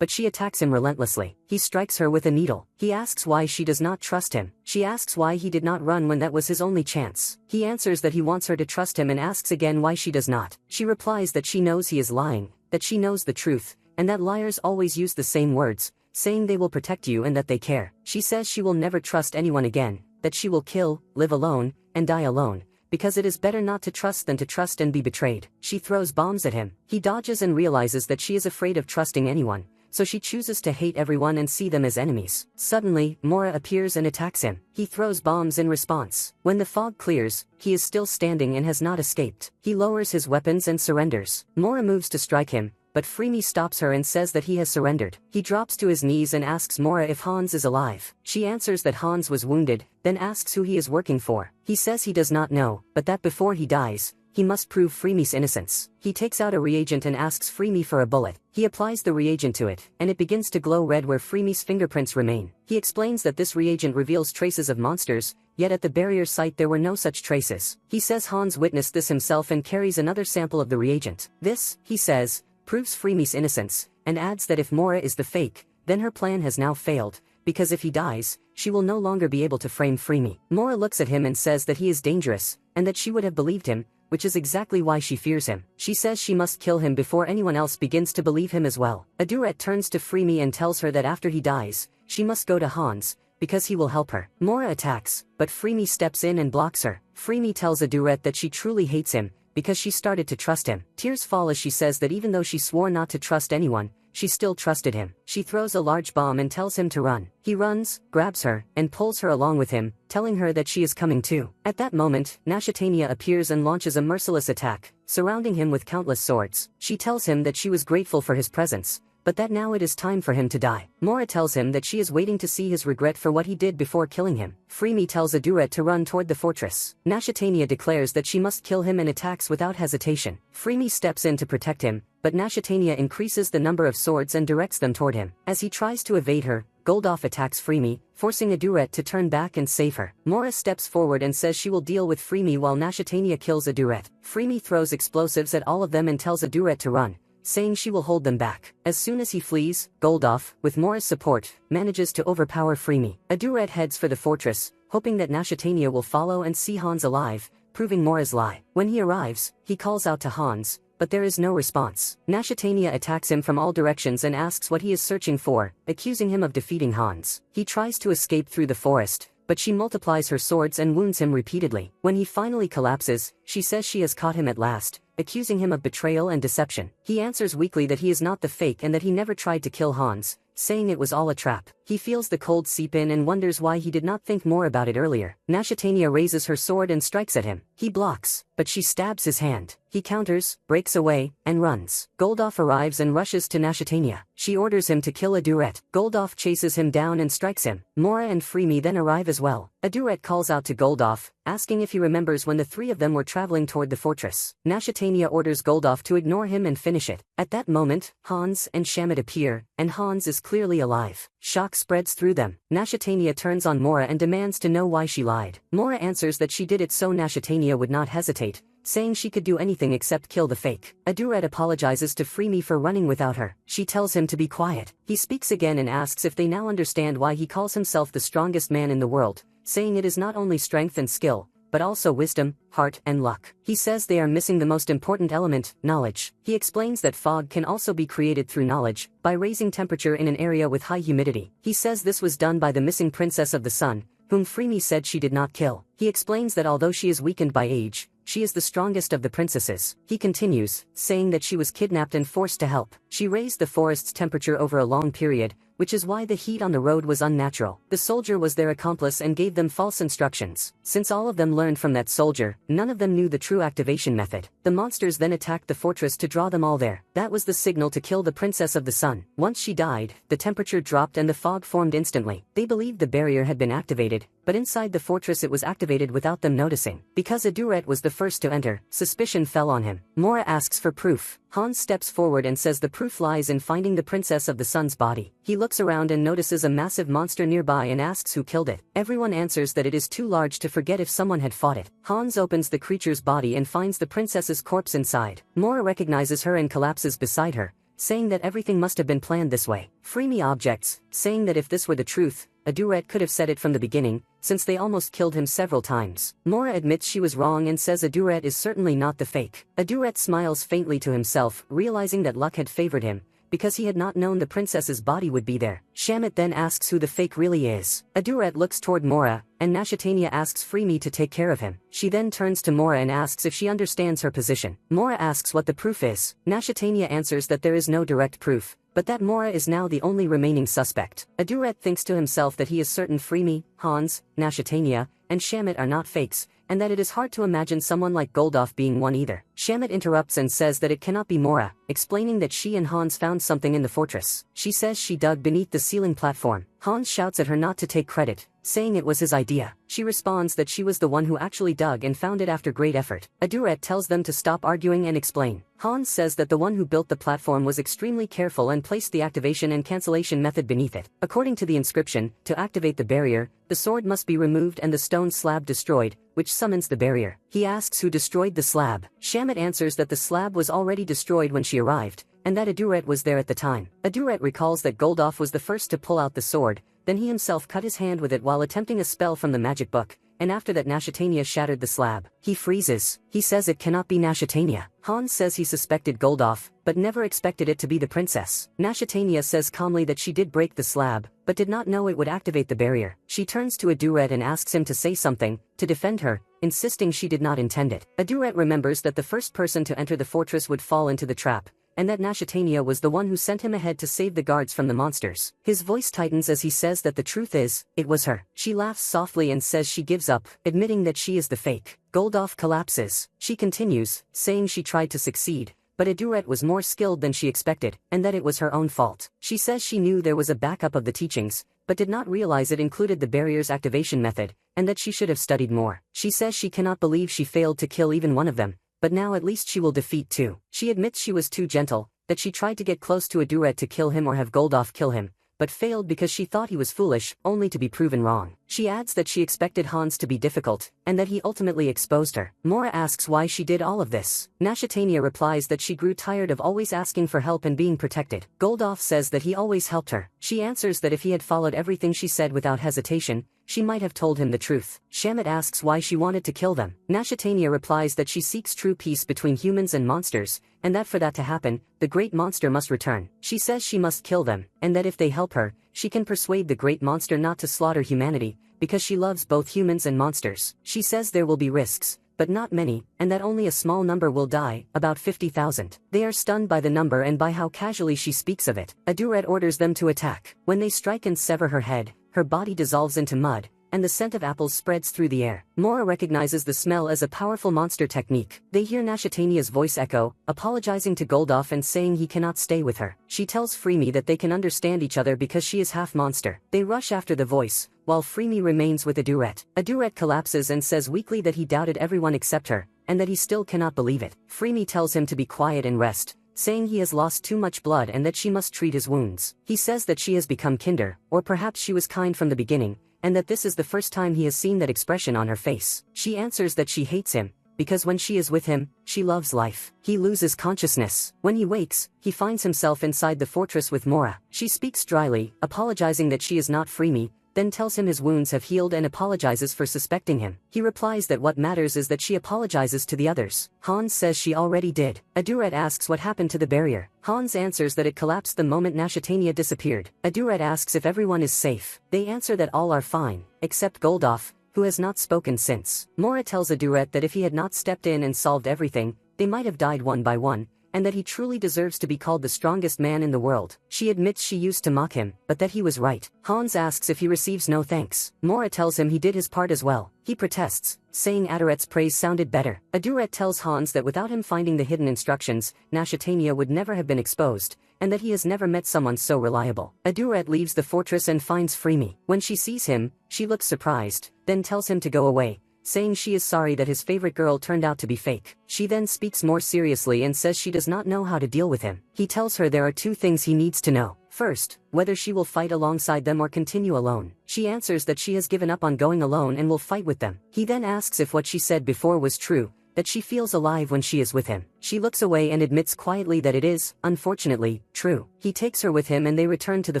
but she attacks him relentlessly. He strikes her with a needle. He asks why she does not trust him. She asks why he did not run when that was his only chance. He answers that he wants her to trust him and asks again why she does not. She replies that she knows he is lying, that she knows the truth, and that liars always use the same words, saying they will protect you and that they care. She says she will never trust anyone again, that she will kill, live alone, and die alone, because it is better not to trust than to trust and be betrayed. She throws bombs at him. He dodges and realizes that she is afraid of trusting anyone, so she chooses to hate everyone and see them as enemies. Suddenly, Mora appears and attacks him. He throws bombs in response. When the fog clears, he is still standing and has not escaped. He lowers his weapons and surrenders. Mora moves to strike him, but Freemy stops her and says that he has surrendered. He drops to his knees and asks Mora if Hans is alive. She answers that Hans was wounded, then asks who he is working for. He says he does not know, but that before he dies, he must prove Freemy's innocence. He takes out a reagent and asks Freemy for a bullet. He applies the reagent to it, and it begins to glow red where Freemy's fingerprints remain. He explains that this reagent reveals traces of monsters, yet at the barrier site there were no such traces. He says Hans witnessed this himself and carries another sample of the reagent. This, he says, proves Freemy's innocence, and adds that if Mora is the fake, then her plan has now failed, because if he dies, she will no longer be able to frame Freemy. Mora looks at him and says that he is dangerous, and that she would have believed him, which is exactly why she fears him. She says she must kill him before anyone else begins to believe him as well. Aduret turns to Freemy and tells her that after he dies, she must go to Hans, because he will help her. Mora attacks, but Freemy steps in and blocks her. Freemy tells Aduret that she truly hates him, because she started to trust him. Tears fall as she says that even though she swore not to trust anyone, she still trusted him. She throws a large bomb and tells him to run. He runs, grabs her, and pulls her along with him, telling her that she is coming too. At that moment, Nashatania appears and launches a merciless attack, surrounding him with countless swords. She tells him that she was grateful for his presence, but that now it is time for him to die. Mora tells him that she is waiting to see his regret for what he did before killing him. Freemy tells Aduret to run toward the fortress. Nashatania declares that she must kill him and attacks without hesitation. Freemy steps in to protect him, but Nashatania increases the number of swords and directs them toward him. As he tries to evade her, Goldoff attacks Freemy, forcing Aduret to turn back and save her. Mora steps forward and says she will deal with Freemy while Nashatania kills Aduret. Freemy throws explosives at all of them and tells Aduret to run, saying she will hold them back. As soon as he flees, Goldoff, with Mora's support, manages to overpower Freemy. Aduret heads for the fortress, hoping that Nashatania will follow and see Hans alive, proving Mora's lie. When he arrives, he calls out to Hans, but there is no response. Nashatania attacks him from all directions and asks what he is searching for, accusing him of defeating Hans. He tries to escape through the forest, but she multiplies her swords and wounds him repeatedly. When he finally collapses, she says she has caught him at last, accusing him of betrayal and deception. He answers weakly that he is not the fake and that he never tried to kill Hans, saying it was all a trap. He feels the cold seep in and wonders why he did not think more about it earlier. Nashatania raises her sword and strikes at him. He blocks, but she stabs his hand. He counters, breaks away, and runs. Goldoff arrives and rushes to Nashatania. She orders him to kill Aduret. Goldoff chases him down and strikes him. Mora and Freemy then arrive as well. Aduret calls out to Goldoff, asking if he remembers when the three of them were traveling toward the fortress. Nashatania orders Goldoff to ignore him and finish it. At that moment, Hans and Shamit appear, and Hans is clearly alive. Shock spreads through them. Nashatania turns on Mora and demands to know why she lied. Mora answers that she did it so Nashatania would not hesitate, saying she could do anything except kill the fake. Aduret apologizes to Freemy for running without her. She tells him to be quiet. He speaks again and asks if they now understand why he calls himself the strongest man in the world, saying it is not only strength and skill, but also wisdom, heart, and luck. He says they are missing the most important element, knowledge. He explains that fog can also be created through knowledge, by raising temperature in an area with high humidity. He says this was done by the missing princess of the sun, whom Freemy said she did not kill. He explains that although she is weakened by age, she is the strongest of the princesses. He continues, saying that she was kidnapped and forced to help. She raised the forest's temperature over a long period, which is why the heat on the road was unnatural. The soldier was their accomplice and gave them false instructions. Since all of them learned from that soldier, none of them knew the true activation method. The monsters then attacked the fortress to draw them all there. That was the signal to kill the princess of the sun. Once she died, the temperature dropped and the fog formed instantly. They believed the barrier had been activated, but inside the fortress it was activated without them noticing. Because Aduret was the first to enter, suspicion fell on him. Mora asks for proof. Hans steps forward and says the proof lies in finding the princess of the sun's body. He looks around and notices a massive monster nearby and asks who killed it. Everyone answers that it is too large to forget if someone had fought it. Hans opens the creature's body and finds the princess's corpse inside. Mora recognizes her and collapses beside her, saying that everything must have been planned this way. Freemy objects, saying that if this were the truth, Aduret could have said it from the beginning, since they almost killed him several times. Mora admits she was wrong and says Aduret is certainly not the fake. Aduret smiles faintly to himself, realizing that luck had favored him, because he had not known the princess's body would be there. Shamit then asks who the fake really is. Aduret looks toward Mora, and Nashatania asks Freemy to take care of him. She then turns to Mora and asks if she understands her position. Mora asks what the proof is. Nashatania answers that there is no direct proof, but that Mora is now the only remaining suspect. Aduret thinks to himself that he is certain Freemy, Hans, Nashatania, and Shamit are not fakes, and that it is hard to imagine someone like Goldoff being one either. Shamit interrupts and says that it cannot be Mora, explaining that she and Hans found something in the fortress. She says she dug beneath the ceiling platform. Hans shouts at her not to take credit, saying it was his idea. She responds that she was the one who actually dug and found it after great effort. Aduret tells them to stop arguing and explain. Hans says that the one who built the platform was extremely careful and placed the activation and cancellation method beneath it. According to the inscription, to activate the barrier, the sword must be removed and the stone slab destroyed, which summons the barrier. He asks who destroyed the slab. Shamit answers that the slab was already destroyed when she arrived, and that Aduret was there at the time. Aduret recalls that Goldoff was the first to pull out the sword, then he himself cut his hand with it while attempting a spell from the magic book, and after that Nashatania shattered the slab. He freezes. He says it cannot be Nashatania. Hans says he suspected Goldoff, but never expected it to be the princess. Nashatania says calmly that she did break the slab, but did not know it would activate the barrier. She turns to Aduret and asks him to say something, to defend her, insisting she did not intend it. Aduret remembers that the first person to enter the fortress would fall into the trap, and that Nashatania was the one who sent him ahead to save the guards from the monsters. His voice tightens as he says that the truth is, it was her. She laughs softly and says she gives up, admitting that she is the fake. Goldoff collapses. She continues, saying she tried to succeed, but Aduret was more skilled than she expected, and that it was her own fault. She says she knew there was a backup of the teachings, but did not realize it included the barrier's activation method, and that she should have studied more. She says she cannot believe she failed to kill even one of them, but now at least she will defeat two. She admits she was too gentle, that she tried to get close to Aduret to kill him or have Goldoff kill him, but failed because she thought he was foolish, only to be proven wrong. She adds that she expected Hans to be difficult, and that he ultimately exposed her. Mora asks why she did all of this. Nashatania replies that she grew tired of always asking for help and being protected. Goldoff says that he always helped her. She answers that if he had followed everything she said without hesitation, she might have told him the truth. Shamit asks why she wanted to kill them. Nashatania replies that she seeks true peace between humans and monsters, and that for that to happen, the great monster must return. She says she must kill them, and that if they help her, she can persuade the great monster not to slaughter humanity, because she loves both humans and monsters. She says there will be risks, but not many, and that only a small number will die, about 50,000. They are stunned by the number and by how casually she speaks of it. Aduret orders them to attack. When they strike and sever her head, her body dissolves into mud, and the scent of apples spreads through the air. Mora recognizes the smell as a powerful monster technique. They hear Nashatania's voice echo, apologizing to Goldoff and saying he cannot stay with her. She tells Freemy that they can understand each other because she is half monster. They rush after the voice, while Freemy remains with Aduret. Aduret collapses and says weakly that he doubted everyone except her, and that he still cannot believe it. Freemy tells him to be quiet and rest, saying he has lost too much blood and that she must treat his wounds. He says that she has become kinder, or perhaps she was kind from the beginning, and that this is the first time he has seen that expression on her face. She answers that she hates him, because when she is with him, she loves life. He loses consciousness. When he wakes, he finds himself inside the fortress with Mora. She speaks dryly, apologizing that she is not Freemy, then tells him his wounds have healed and apologizes for suspecting him. He replies that what matters is that she apologizes to the others. Hans says she already did. Aduret asks what happened to the barrier. Hans answers that it collapsed the moment Nashitania disappeared. Aduret asks if everyone is safe. They answer that all are fine, except Goldoff, who has not spoken since. Mora tells Aduret that if he had not stepped in and solved everything, they might have died one by one, and that he truly deserves to be called the strongest man in the world. She admits she used to mock him, but that he was right. Hans asks if he receives no thanks. Mora tells him he did his part as well. He protests, saying Aduret's praise sounded better. Aduret tells Hans that without him finding the hidden instructions, Nashitania would never have been exposed, and that he has never met someone so reliable. Aduret leaves the fortress and finds Freemy. When she sees him, she looks surprised, then tells him to go away, saying she is sorry that his favorite girl turned out to be fake. She then speaks more seriously and says she does not know how to deal with him. He tells her there are two things he needs to know. First, whether she will fight alongside them or continue alone. She answers that she has given up on going alone and will fight with them. He then asks if what she said before was true, that she feels alive when she is with him. She looks away and admits quietly that it is, unfortunately, true. He takes her with him and they return to the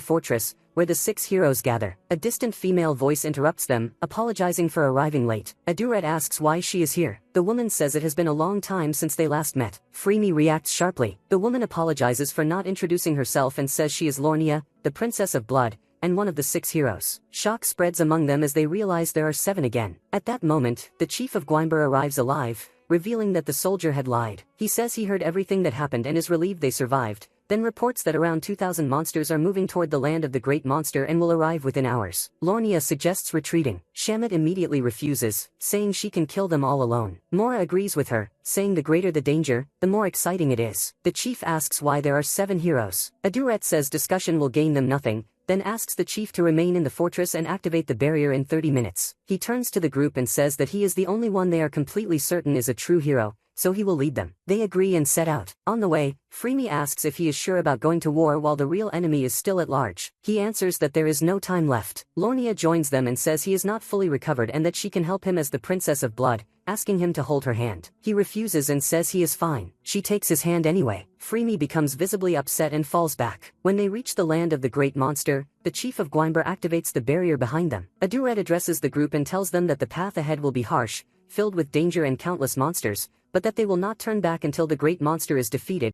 fortress, where the 6 heroes gather. A distant female voice interrupts them, apologizing for arriving late. Aduret asks why she is here. The woman says it has been a long time since they last met. Freemy reacts sharply. The woman apologizes for not introducing herself and says she is Lornia, the Princess of Blood, and one of the 6 heroes. Shock spreads among them as they realize there are 7 again. At that moment, the chief of Gwaimber arrives alive, revealing that the soldier had lied. He says he heard everything that happened and is relieved they survived, then reports that around 2,000 monsters are moving toward the land of the great monster and will arrive within hours. Lornia suggests retreating. Shamit immediately refuses, saying she can kill them all alone. Mora agrees with her, saying the greater the danger, the more exciting it is. The chief asks why there are 7 heroes. Aduret says discussion will gain them nothing, then asks the chief to remain in the fortress and activate the barrier in 30 minutes. He turns to the group and says that he is the only one they are completely certain is a true hero, so he will lead them. They agree and set out. On the way, Freemy asks if he is sure about going to war while the real enemy is still at large. He answers that there is no time left. Lornia joins them and says he is not fully recovered and that she can help him as the Princess of Blood, asking him to hold her hand. He refuses and says he is fine. She takes his hand anyway. Freemy becomes visibly upset and falls back. When they reach the land of the great monster, the chief of Gwaimber activates the barrier behind them. Aduret addresses the group and tells them that the path ahead will be harsh, filled with danger and countless monsters, but that they will not turn back until the great monster is defeated,